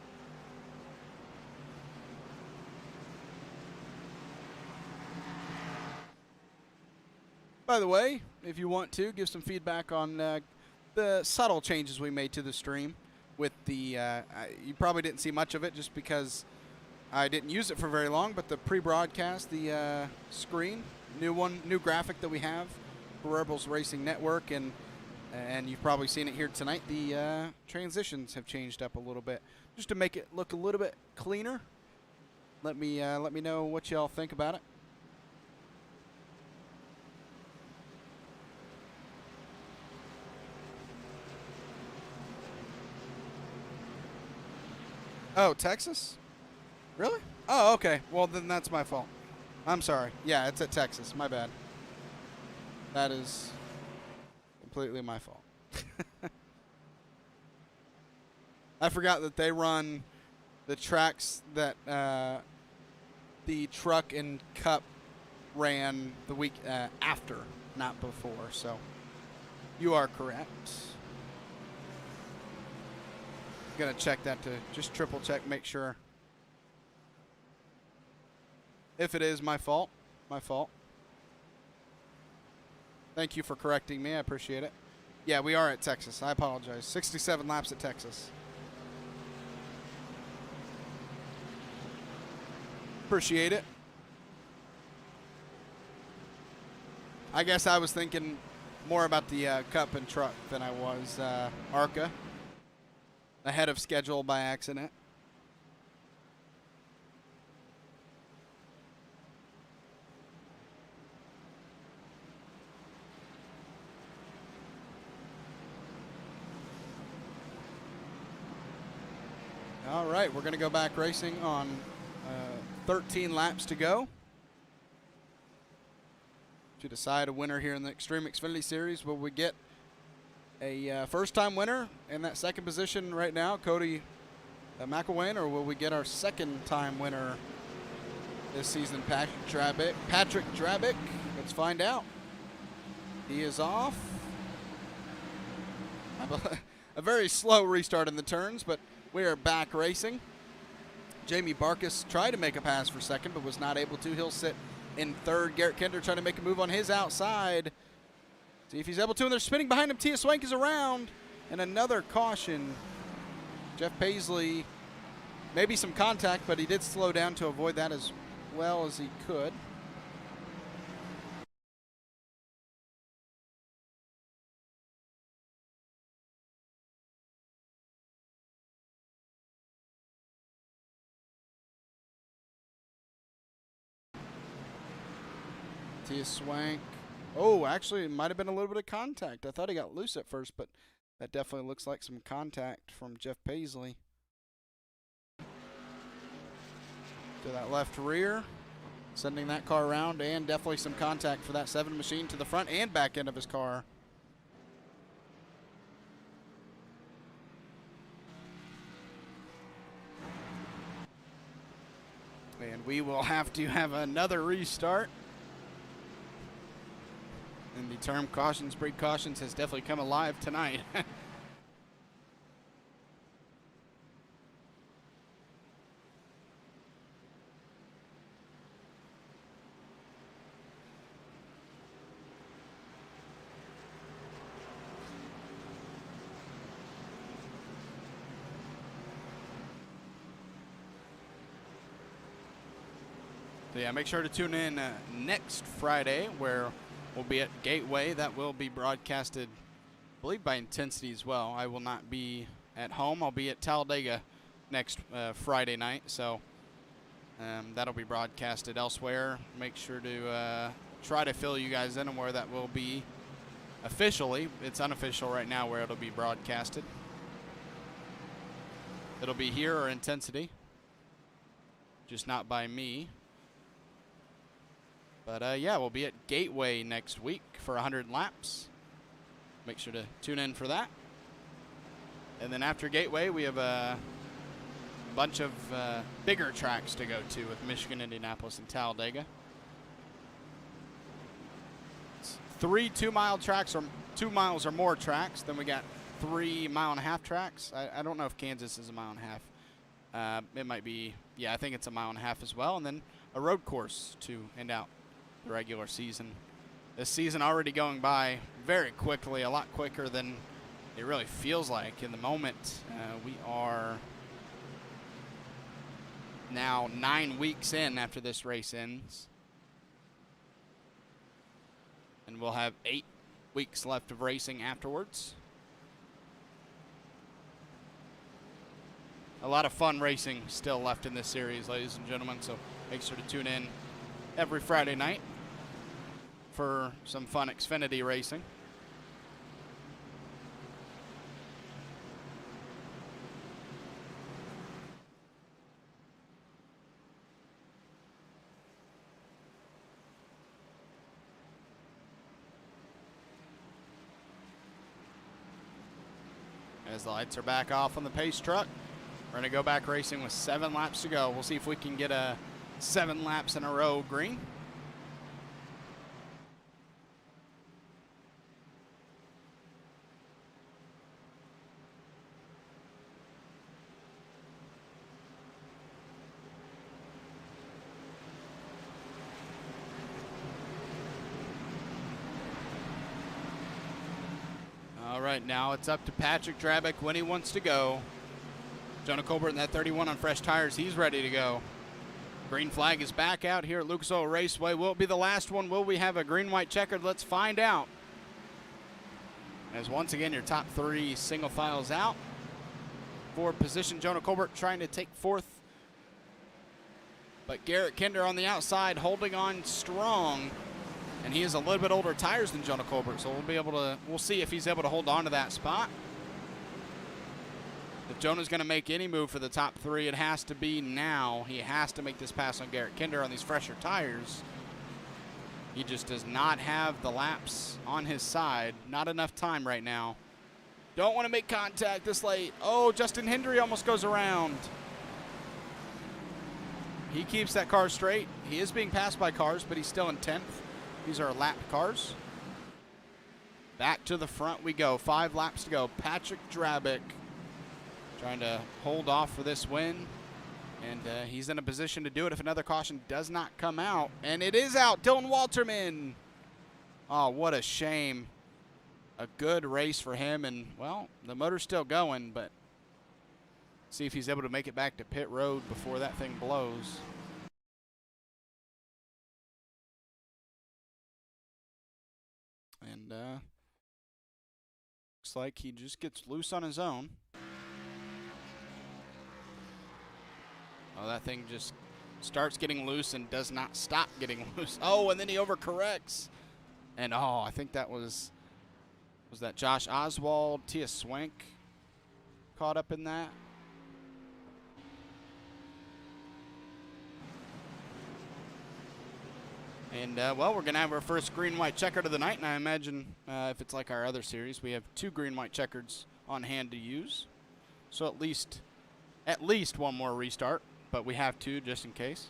S1: By the way, if you want to, give some feedback on the subtle changes we made to the stream. With the, you probably didn't see much of it just because I didn't use it for very long, but the pre-broadcast, the screen, new graphic that we have for Rebels Racing Network, and you've probably seen it here tonight. The transitions have changed up a little bit, just to make it look a little bit cleaner. Let me know what y'all think about it. Oh, Texas? Really? Oh, okay. Well, then that's my fault. I'm sorry. Yeah, it's at Texas. My bad. That is completely my fault. I forgot that they run the tracks that the truck and cup ran the week after, not before. So you are correct. Gonna check that to just triple check, make sure. If it is my fault, my fault. Thank you for correcting me. I appreciate it. Yeah, we are at Texas. I apologize. 67 laps at Texas. Appreciate it. I guess I was thinking more about the cup and truck than I was ARCA. Ahead of schedule by accident. All right, we're going to go back racing on 13 laps to go to decide a winner here in the Xtreme Xfinity Series. Will we get a first-time winner in that second position right now, Cody Mcelwain, or will we get our second-time winner this season, Patrick Drabick? Let's find out. He is off. A very slow restart in the turns, but we are back racing. Jamie Barkus tried to make a pass for second, but was not able to. He'll sit in third. Garrett Kinder trying to make a move on his outside. See if he's able to, and they're spinning behind him. Tia Swank is around, and another caution. Jeff Paisley, maybe some contact, but he did slow down to avoid that as well as he could. Tia Swank. Oh, actually, it might have been a little bit of contact. I thought he got loose at first, but that definitely looks like some contact from Jeff Paisley. To that left rear, sending that car around, and definitely some contact for that 7 machine to the front and back end of his car. And we will have to have another restart. And the term cautions breed cautions has definitely come alive tonight. So yeah, make sure to tune in next Friday, where we'll be at Gateway. That will be broadcasted, I believe, by Intensity as well. I will not be at home. I'll be at Talladega next Friday night, so that'll be broadcasted elsewhere. Make sure to try to fill you guys in on where that will be officially. It's unofficial right now where it'll be broadcasted. It'll be here or Intensity, just not by me. But yeah, we'll be at Gateway next week for 100 laps. Make sure to tune in for that. And then after Gateway, we have a bunch of bigger tracks to go to with Michigan, Indianapolis, and Talladega. It's 3 2-mile tracks or 2 miles or more tracks. Then we got 3 mile-and-a-half tracks. I don't know if Kansas is a mile-and-a-half. It might be, yeah, I think it's a mile-and-a-half as well. And then a road course to end out the regular season. This season already going by very quickly, a lot quicker than it really feels like in the moment. We are now 9 weeks in after this race ends. And we'll have 8 weeks left of racing afterwards. A lot of fun racing still left in this series, ladies and gentlemen, so make sure to tune in every Friday night for some fun Xfinity racing. As the lights are back off on the pace truck, we're going to go back racing with 7 laps to go. We'll see if we can get a 7 laps in a row green. All right, now it's up to Patrick Drabick when he wants to go. Jonah Colbert in that 31 on fresh tires. He's ready to go. Green flag is back out here at Lucas Oil Raceway. Will it be the last one? Will we have a green-white checkered? Let's find out. As once again, your top 3 single files out. Forward position, Jonah Colbert trying to take 4th. But Garrett Kinder on the outside holding on strong. And he has a little bit older tires than Jonah Colbert, so we'll see if he's able to hold on to that spot. If Jonah's going to make any move for the top 3, it has to be now. He has to make this pass on Garrett Kinder on these fresher tires. He just does not have the laps on his side. Not enough time right now. Don't want to make contact this late. Oh, Justin Hendry almost goes around. He keeps that car straight. He is being passed by cars, but he's still in 10th. These are lapped cars. Back to the front we go. 5 laps to go. Patrick Drabick trying to hold off for this win. And he's in a position to do it if another caution does not come out. And it is out. Dylan Walterman. Oh, what a shame. A good race for him. And, well, the motor's still going, but see if he's able to make it back to pit road before that thing blows. And looks like he just gets loose on his own. Oh, that thing just starts getting loose and does not stop getting loose. Oh, and then he overcorrects. And, oh, I think that was that Josh Oswald, Tia Swank caught up in that? And, well, we're going to have our first green-white checkered of the night, and I imagine if it's like our other series, we have 2 green-white checkers on hand to use. So at least one more restart, but we have 2 just in case.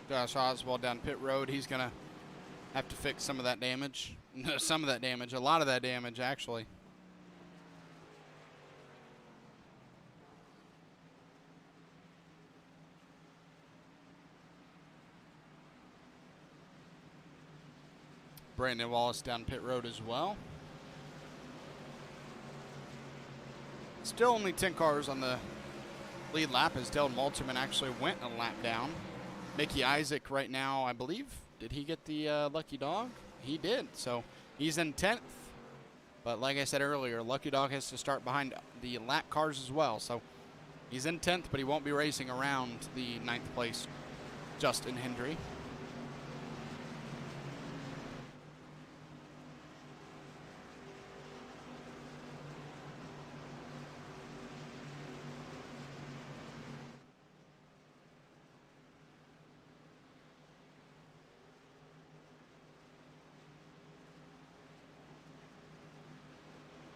S1: Josh Oswald down pit road. He's going to have to fix some of that damage. Some of that damage. A lot of that damage, actually. Brandon Wallace down pit road as well. Still only 10 cars on the lead lap as Dylan Walterman actually went a lap down. Mickey Isaac right now, I believe. Did he get the lucky dog? He did. So he's in 10th. But like I said earlier, lucky dog has to start behind the lap cars as well. So he's in 10th, but he won't be racing around the 9th place Justin Hendry.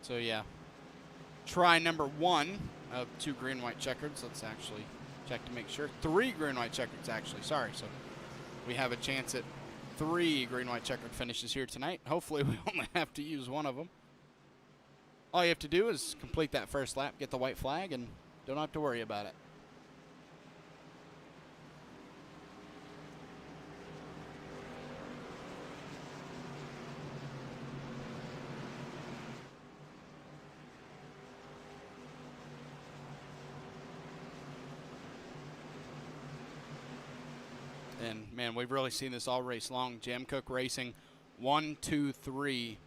S1: So, yeah, try number 1 of 2 green-white checkers. Let's actually Check to make sure. 3 green-white checkers, actually. Sorry. So we have a chance at 3 green-white checkered finishes here tonight. Hopefully we only have to use one of them. All you have to do is complete that first lap, get the white flag, and don't have to worry about it. And, man, we've really seen this all race long. Jam Cook Racing, 1, 2, 3.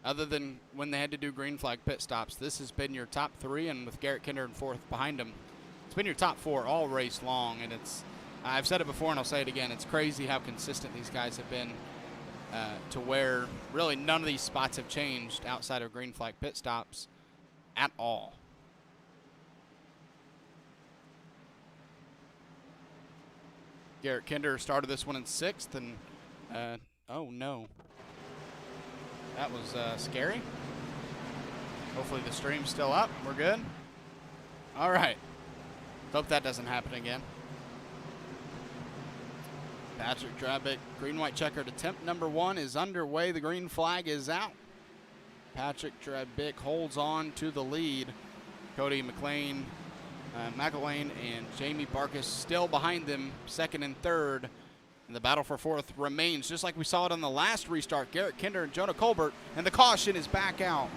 S1: Other than when they had to do green flag pit stops, this has been your top 3, and with Garrett Kinder in 4th behind him, it's been your top 4 all race long. And it's, I've said it before and I'll say it again, it's crazy how consistent these guys have been to where really none of these spots have changed outside of green flag pit stops at all. Garrett Kinder started this one in 6th, and oh no. That was scary. Hopefully the stream's still up. We're good. All right. Hope that doesn't happen again. Patrick Drabick, green-white checkered attempt number 1 is underway. The green flag is out. Patrick Drabick holds on to the lead. Cody Mcelwain, and Jamie Barkus still behind them, 2nd and 3rd. And the battle for 4th remains, just like we saw it on the last restart. Garrett Kinder and Jonah Colbert, and the caution is back out.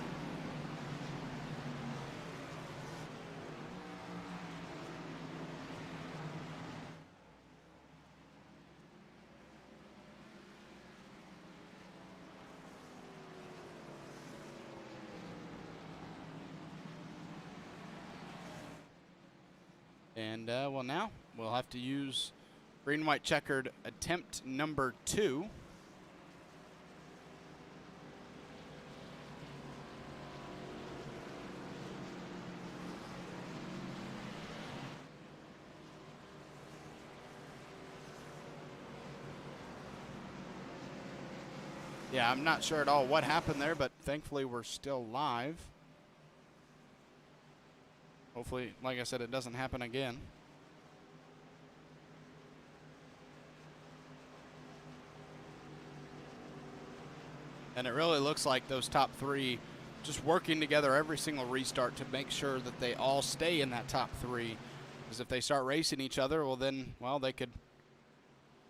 S1: And, well, now we'll have to use green-white checkered attempt number 2. Yeah, I'm not sure at all what happened there, but thankfully we're still live. Hopefully, like I said, it doesn't happen again. And it really looks like those top 3 just working together every single restart to make sure that they all stay in that top 3. Because if they start racing each other, well then, well, they could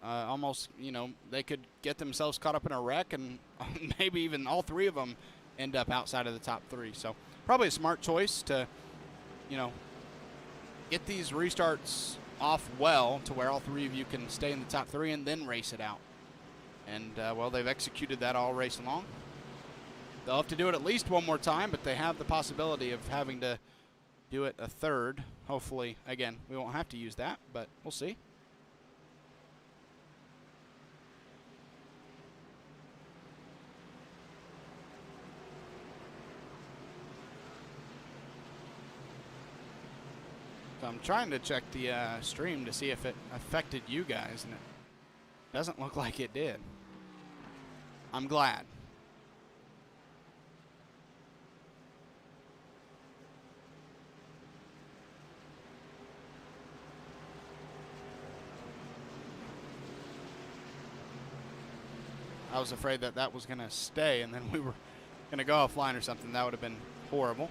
S1: almost, you know, they could get themselves caught up in a wreck, and maybe even all 3 of them end up outside of the top 3. So probably a smart choice to, you know, get these restarts off well to where all 3 of you can stay in the top 3 and then race it out. And, well, they've executed that all race long. They'll have to do it at least one more time, but they have the possibility of having to do it a 3rd. Hopefully, again, we won't have to use that, but we'll see. So I'm trying to check the stream to see if it affected you guys, and it doesn't look like it did. I'm glad. I was afraid that that was going to stay and then we were going to go offline or something. That would have been horrible.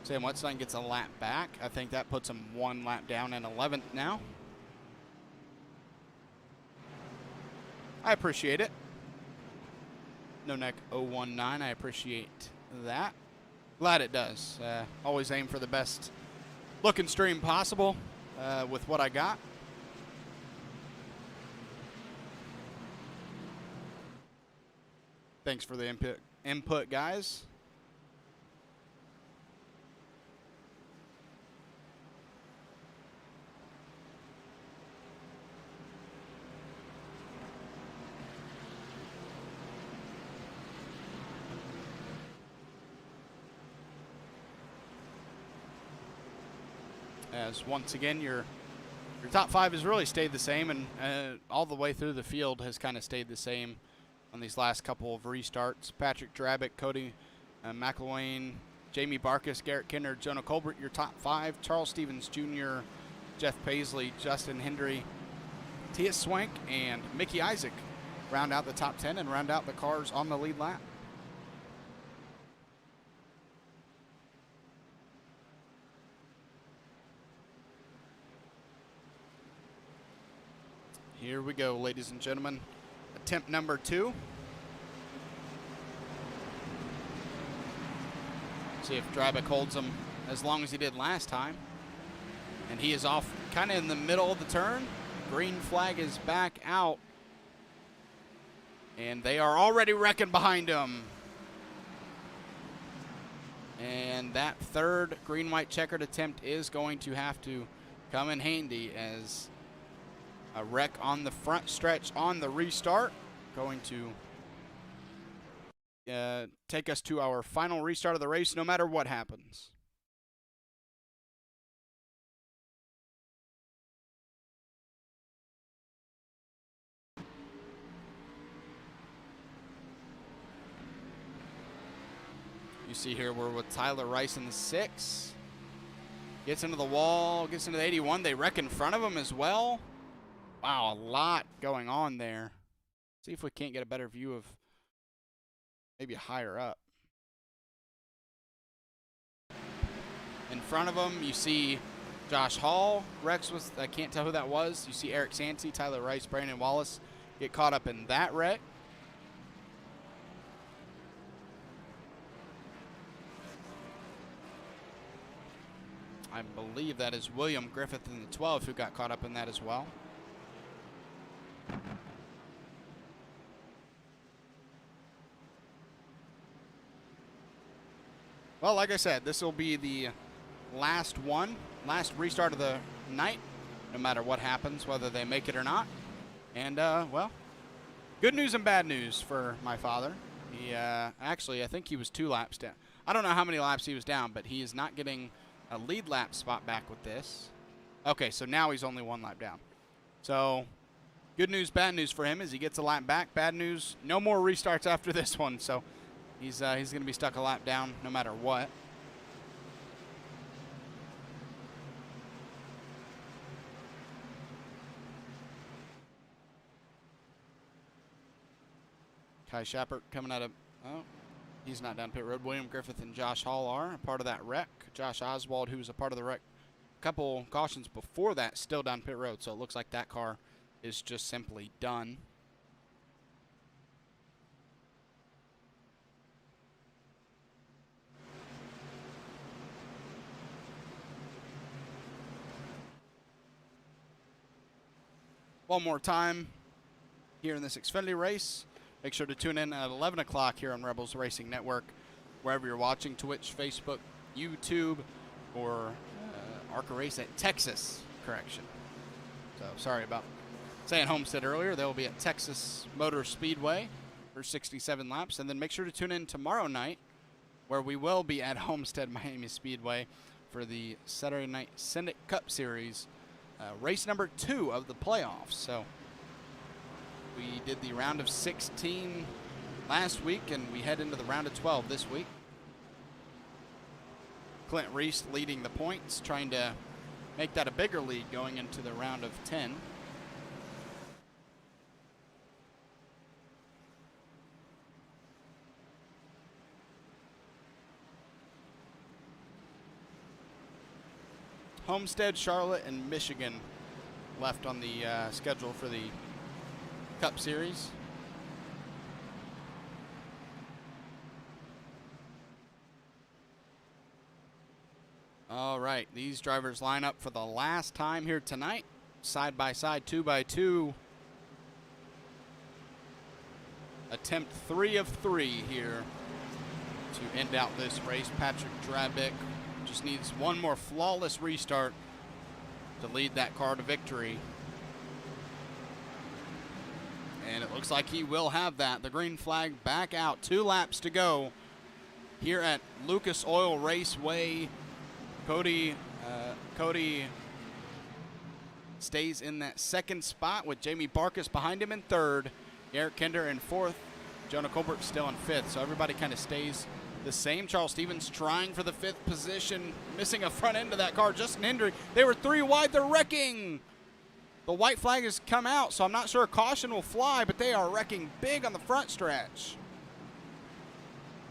S1: Sam Wetstein gets a lap back. I think that puts him 1 lap down in 11th now. I appreciate it. No Neck 019, I appreciate that. Glad it does. Always aim for the best looking stream possible with what I got. Thanks for the input, guys. As once again, your top 5 has really stayed the same, and all the way through the field has kind of stayed the same on these last couple of restarts. Patrick Drabick, Cody Mcelwain, Jamie Barkus, Garrett Kinder, Jonah Colbert, your top 5. Charles Stevens Jr., Jeff Paisley, Justin Hendry, Tia Swank, and Mickey Isaac round out the top 10 and round out the cars on the lead lap. Here we go, ladies and gentlemen. Attempt number 2. See if Drybeck holds him as long as he did last time. And he is off kind of in the middle of the turn. Green flag is back out. And they are already wrecking behind him. And that third green-white checkered attempt is going to have to come in handy, as a wreck on the front stretch on the restart going to take us to our final restart of the race, no matter what happens. You see here we're with Tyler Rice in the 6. Gets into the wall, gets into the 81. They wreck in front of him as well. Wow, a lot going on there. See if we can't get a better view of maybe higher up. In front of him, you see Josh Hall. Rex was, I can't tell who that was. You see Eric Santy, Tyler Rice, Brandon Wallace get caught up in that wreck. I believe that is William Griffith in the 12 who got caught up in that as well. Well, like I said, this will be the last restart of the night, no matter what happens, whether they make it or not. And, well, good news and bad news for my father. He, actually, I think he was 2 laps down. I don't know how many laps he was down, but he is not getting a lead lap spot back with this. Okay, so now he's only 1 lap down. So, good news, bad news for him is he gets a lap back. Bad news, no more restarts after this one. So, he's going to be stuck a lap down no matter what. Kai Schappert coming out of, oh, he's not down pit road. William Griffith and Josh Hall are a part of that wreck. Josh Oswald, who was a part of the wreck a couple cautions before that, still down pit road. So it looks like that car is just simply done. One more time here in this Xfinity race. Make sure to tune in at 11 o'clock here on Rebels Racing Network, wherever you're watching, Twitch, Facebook, YouTube, or ARCA Race at Texas, correction. So sorry about saying Homestead earlier. They will be at Texas Motor Speedway for 67 laps. And then make sure to tune in tomorrow night, where we will be at Homestead Miami Speedway for the Saturday Night Syndic Cup Series, race number 2 of the playoffs. So we did the round of 16 last week, and we head into the round of 12 this week. Clint Reese leading the points, trying to make that a bigger lead going into the round of 10. Homestead, Charlotte, and Michigan left on the schedule for the Cup Series. All right, these drivers line up for the last time here tonight, side by side, 2 by 2. Attempt 3 of 3 here to end out this race. Patrick Drybeck just needs one more flawless restart to lead that car to victory. And it looks like he will have that. The green flag back out. 2 laps to go here at Lucas Oil Raceway. Cody stays in that 2nd spot with Jamie Barkus behind him in 3rd. Eric Kinder in 4th. Jonah Colbert still in 5th. So everybody kind of stays The same Charles Stevens trying for the 5th position, missing a front end of that car, just an injury. They were 3 wide, they're wrecking. The white flag has come out, so I'm not sure a caution will fly, but they are wrecking big on the front stretch.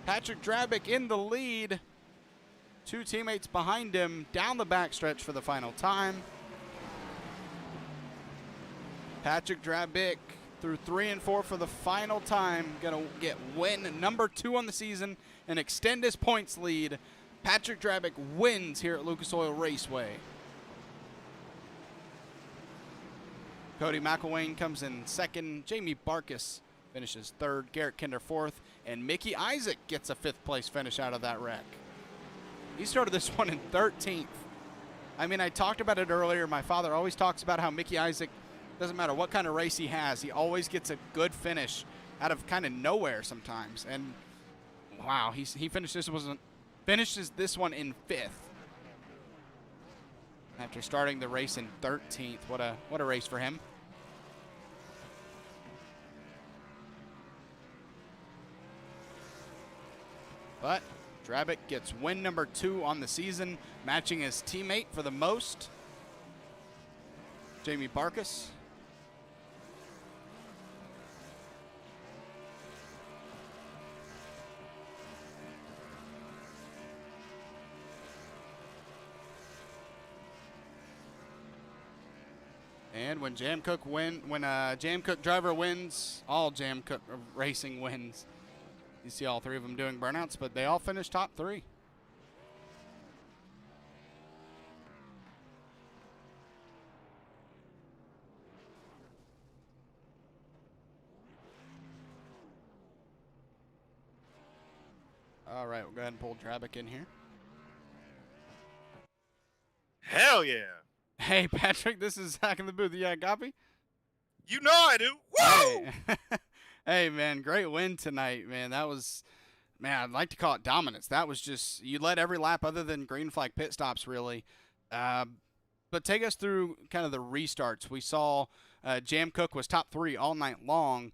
S1: Patrick Drabick in the lead. 2 teammates behind him down the backstretch for the final time. Patrick Drabick through 3 and 4 for the final time. Gonna get win number 2 on the season and extend his points lead. Patrick Drabick wins here at Lucas Oil Raceway. Cody Mcelwain comes in 2nd. Jamie Barkus finishes 3rd. Garrett Kinder 4th. And Mickey Isaac gets a 5th place finish out of that wreck. He started this one in 13th. I mean, I talked about it earlier. My father always talks about how Mickey Isaac, doesn't matter what kind of race he has, he always gets a good finish out of kind of nowhere sometimes. And wow, he finishes this one in 5th after starting the race in 13th. What a race for him. But Drabick gets win number 2 on the season, matching his teammate for the most, Jamie Barkus. And when Jam Cook driver wins, all Jam Cook racing wins. You see all 3 of them doing burnouts, but they all finished top 3. All right, we'll go ahead and pull Drabick in here.
S2: Hell yeah.
S1: Hey, Patrick, this is Zach in the booth. You got a copy?
S2: You know I do. Woo!
S1: Hey. Hey, man, great win tonight, man. That was, man, I'd like to call it dominance. That was just, you led every lap other than green flag pit stops, really. But take us through kind of the restarts. We saw Jam Cook was top 3 all night long.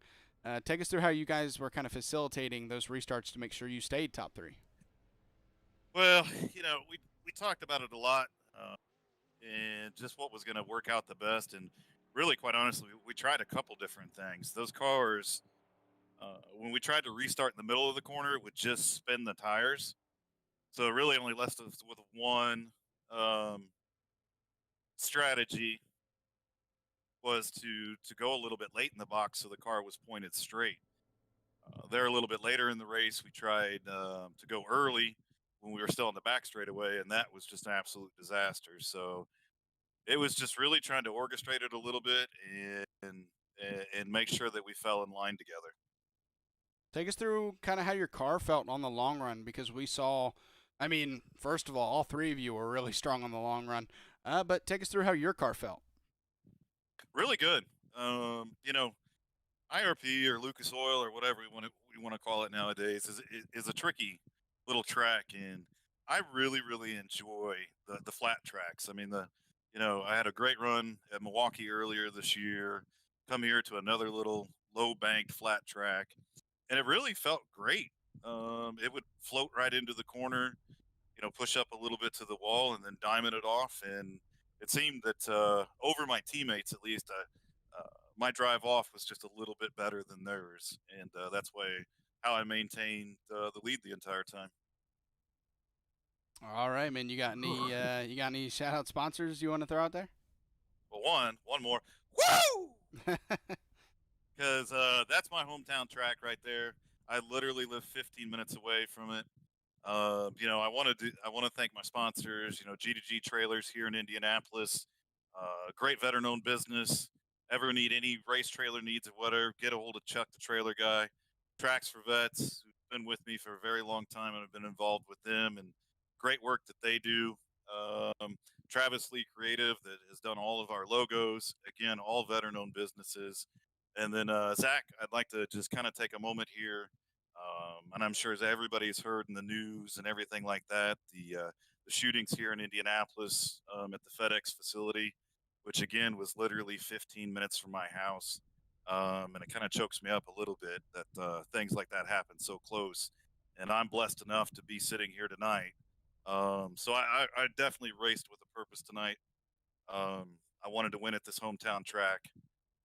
S1: Take us through how you guys were kind of facilitating those restarts to make sure you stayed top 3.
S2: Well, we talked about it a lot, and just what was going to work out the best. And really, quite honestly, we tried a couple different things. Those cars, when we tried to restart in the middle of the corner, it would just spin the tires. So it really only left us with one strategy, was to go a little bit late in the box so the car was pointed straight. There a little bit later in the race, we tried to go early when we were still on the back straightaway, and that was just an absolute disaster. So it was just really trying to orchestrate it a little bit and make sure that we fell in line together.
S1: Take us through kind of how your car felt on the long run, because we saw, I mean, first of all 3 of you were really strong on the long run. But take us through how your car felt.
S2: Really good. IRP or Lucas Oil or whatever we want to call it nowadays is a tricky little track, and I really enjoy the flat tracks. I mean, I had a great run at Milwaukee earlier this year. Come here to another little low banked flat track, and it really felt great. It would float right into the corner, push up a little bit to the wall, and then diamond it off. And it seemed that over my teammates, at least, my drive off was just a little bit better than theirs, and that's how I maintained the lead the entire time.
S1: All right, man. You got any shout out sponsors you want to throw out there?
S2: Well, one more. Woo! Because that's my hometown track right there. I literally live 15 minutes away from it. I want to thank my sponsors. G2G Trailers here in Indianapolis, great veteran-owned business. Ever need any race trailer needs or whatever, get a hold of Chuck, the trailer guy. Tracks for Vets, who's been with me for a very long time, and I've been involved with them, and great work that they do. Travis Lee Creative, that has done all of our logos. Again, all veteran-owned businesses. And then Zach, I'd like to just kind of take a moment here, and I'm sure as everybody's heard in the news and everything like that, the shootings here in Indianapolis at the FedEx facility, which again was literally 15 minutes from my house. And it kind of chokes me up a little bit that things like that happen so close. and I'm blessed enough to be sitting here tonight. So I definitely raced with a purpose tonight. I wanted to win at this hometown track.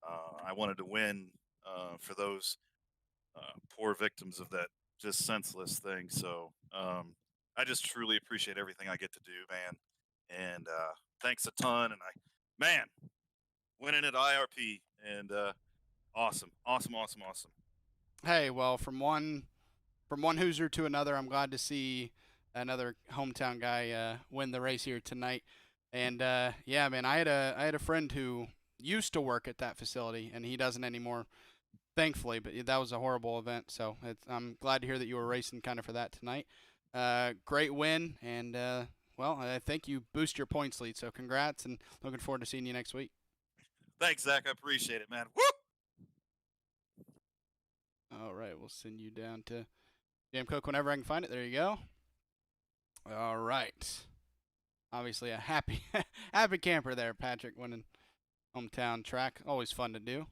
S2: I wanted to win for those poor victims of that just senseless thing. So I just truly appreciate everything I get to do, man. And thanks a ton. And man, winning at IRP and awesome, awesome, awesome, awesome.
S1: Hey, well, from one Hoosier to another, I'm glad to see another hometown guy win the race here tonight. And yeah, man, I had a friend who used to work at that facility, and he doesn't anymore, thankfully. But that was a horrible event, so I'm glad to hear that you were racing kind of for that tonight. Great win, and well, I think you boost your points lead. So congrats, and looking forward to seeing you next week.
S2: Thanks, Zach. I appreciate it, man. Woo!
S1: All right, we'll send you down to Jam Cook whenever I can find it. There you go. All right. Obviously a happy happy camper there, Patrick, winning hometown track. Always fun to do.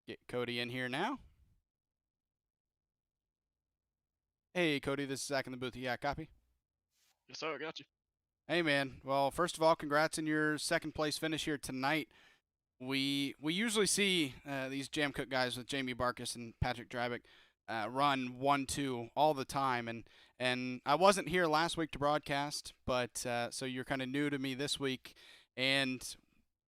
S1: Get Cody in here now. Hey, Cody, this is Zach in the booth. Yeah, copy.
S3: Yes, sir. I got you.
S1: Hey, man. Well, first of all, congrats on your second place finish here tonight. We usually see these Jam Cook guys with Jamie Barkus and Patrick Drabick run 1-2 all the time, and I wasn't here last week to broadcast, but so you're kind of new to me this week, and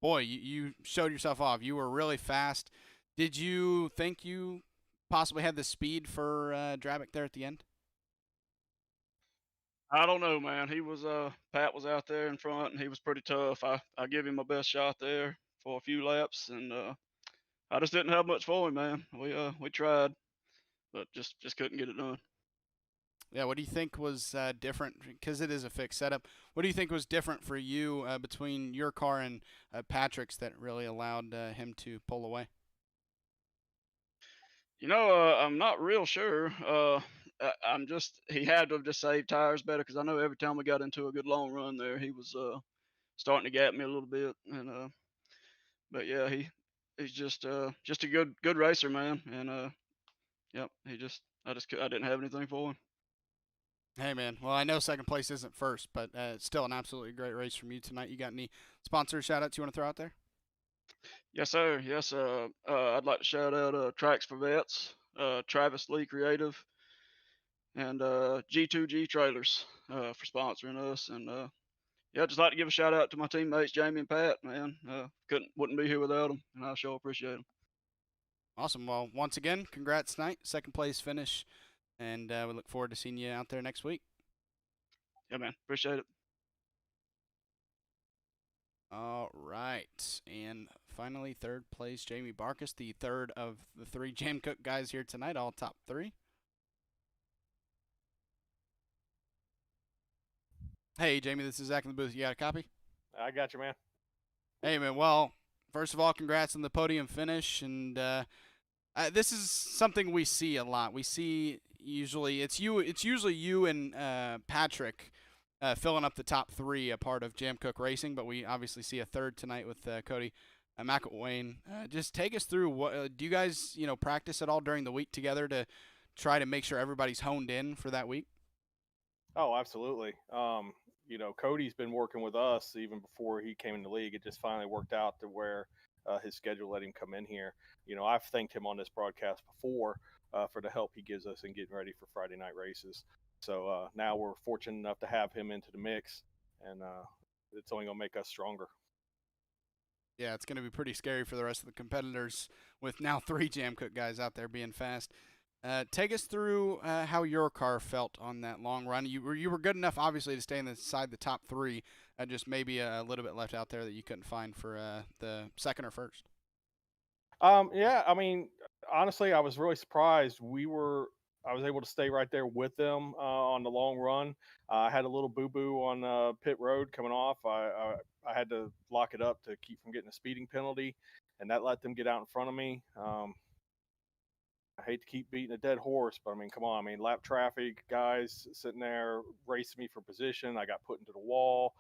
S1: boy, you showed yourself off. You were really fast. Did you think you possibly had the speed for Drabick there at the end?
S3: I don't know, man. He was Pat was out there in front, and he was pretty tough. I give him my best shot there for a few laps, and I just didn't have much for him, man. We tried, but just couldn't get it done.
S1: Yeah, what do you think was different? Because it is a fixed setup. What do you think was different for you between your car and Patrick's that really allowed him to pull away?
S3: I'm not real sure. I'm just he had to have just saved tires better because I know every time we got into a good long run there, he was starting to gap me a little bit, and but yeah, he's just a good racer, man, and yep, I didn't have anything for him.
S1: Hey, man. Well, I know second place isn't first, but it's still an absolutely great race from you tonight. You got any sponsor shout outs you want to throw out there?
S3: Yes, sir. Yes, I'd like to shout out Tracks for Vets, Travis Lee Creative, and G2G Trailers for sponsoring us. And yeah, I'd just like to give a shout out to my teammates Jamie and Pat. Man, wouldn't be here without them, and I sure appreciate them.
S1: Awesome. Well, once again, congrats tonight. Second place finish, and we look forward to seeing you out there next week.
S3: Yeah, man, appreciate it.
S1: All right. And finally, third place, Jamie Barkus, the third of the three Jam Cook guys here tonight, all top three. Hey, Jamie, this is Zach in the booth. You got a copy?
S4: I got you, man.
S1: Hey, man. Well, first of all, congrats on the podium finish. And this is something we see a lot. We see usually it's usually you and Patrick filling up the top three, a part of Jam Cook Racing. But we obviously see a third tonight with Cody Mcelwain. Just take us through what do you guys practice at all during the week together to try to make sure everybody's honed in for that week?
S4: Oh, absolutely. Cody's been working with us even before he came in the league. It just finally worked out to where his schedule let him come in here. I've thanked him on this broadcast before for the help he gives us in getting ready for Friday night races. So now we're fortunate enough to have him into the mix, and it's only going to make us stronger.
S1: Yeah, it's going to be pretty scary for the rest of the competitors with now three Jam Cook guys out there being fast. Take us through how your car felt on that long run. You were good enough, obviously, to stay inside the top three. Just maybe a little bit left out there that you couldn't find for the second or first.
S4: Yeah, I mean, honestly, I was really surprised. I was able to stay right there with them on the long run. I had a little boo boo on pit road coming off. I had to lock it up to keep from getting a speeding penalty, and that let them get out in front of me. I hate to keep beating a dead horse, but I mean, come on. I mean, lap traffic guys sitting there racing me for position. I got put into the wall.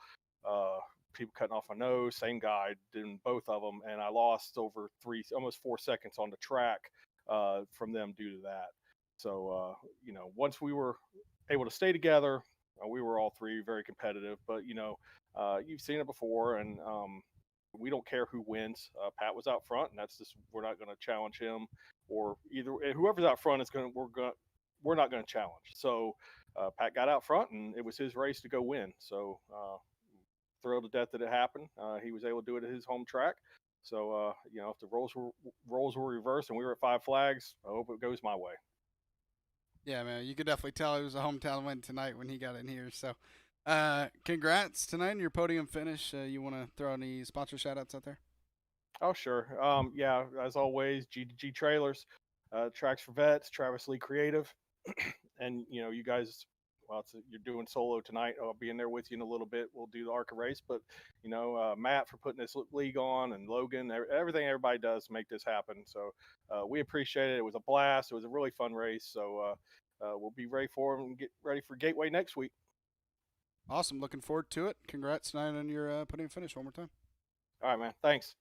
S4: People cutting off my nose. Same guy doing both of them, and I lost over almost 4 seconds on the track from them due to that. So, once we were able to stay together, we were all three very competitive. But, you've seen it before, and we don't care who wins. Pat was out front, and that's just, we're not going to challenge him, or either whoever's out front is we're not going to challenge. So Pat got out front, and it was his race to go win. So thrilled to death that it happened. He was able to do it at his home track. So if the roles were reversed and we were at 5 flags, I hope it goes my way.
S1: Yeah, man, you could definitely tell it was a hometown win tonight when he got in here. So, congrats tonight on your podium finish. You want to throw any sponsor shout-outs out there?
S4: Oh, sure. Yeah, as always, G2G Trailers, Tracks for Vets, Travis Lee Creative, and you guys. Well, you're doing solo tonight. I'll be in there with you in a little bit. We'll do the ARCA race, but Matt for putting this league on, and Logan, everything everybody does to make this happen. So we appreciate it. It was a blast. It was a really fun race. So we'll be ready for them and get ready for Gateway next week.
S1: Awesome. Looking forward to it. Congrats tonight on your podium finish one more time.
S4: All right, man. Thanks.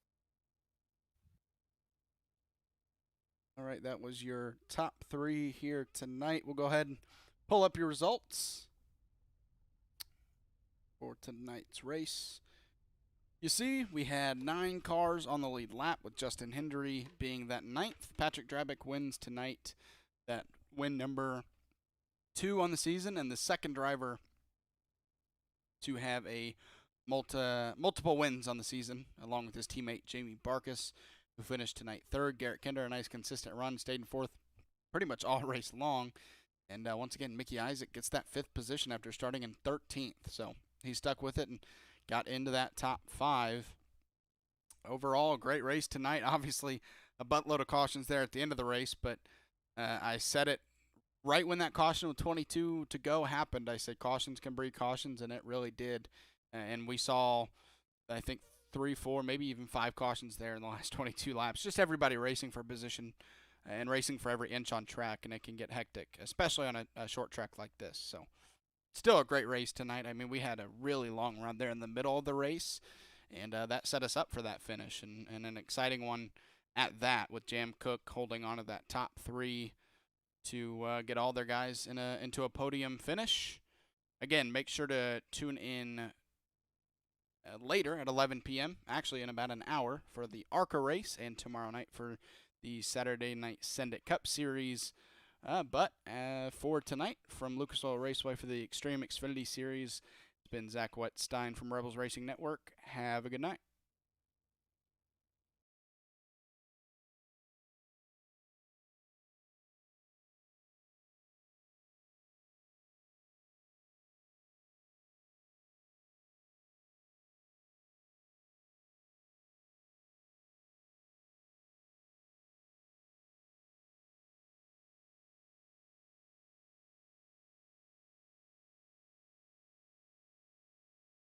S1: All right, that was your top 3 here tonight. We'll go ahead and pull up your results for tonight's race. You see, we had 9 cars on the lead lap, with Justin Hendry being that 9th. Patrick Drabick wins tonight, that win number 2 on the season, and the second driver to have a multiple wins on the season, along with his teammate Jamie Barkus, who finished tonight 3rd. Garrett Kinder, a nice consistent run, stayed in 4th pretty much all race long. And once again, Mickey Isaac gets that 5th position after starting in 13th. So he stuck with it and got into that top 5. Overall, a great race tonight. Obviously, a buttload of cautions there at the end of the race, but I said it right when that caution with 22 to go happened. I said cautions can breed cautions, and it really did. And we saw, I think, 3, 4, maybe even 5 cautions there in the last 22 laps. Just everybody racing for position and racing for every inch on track, and it can get hectic, especially on a short track like this. So still a great race tonight. I mean, we had a really long run there in the middle of the race, and that set us up for that finish, and an exciting one at that, with Jam Cook holding on to that top 3 to get all their guys into a podium finish. Again, make sure to tune in later at 11 p.m., actually in about an hour, for the ARCA race, and tomorrow night for the Saturday Night Send It Cup Series. But for tonight, from Lucas Oil Raceway for the Xtreme Xfinity Series, it's been Zach Wettstein from Rebels Racing Network. Have a good night.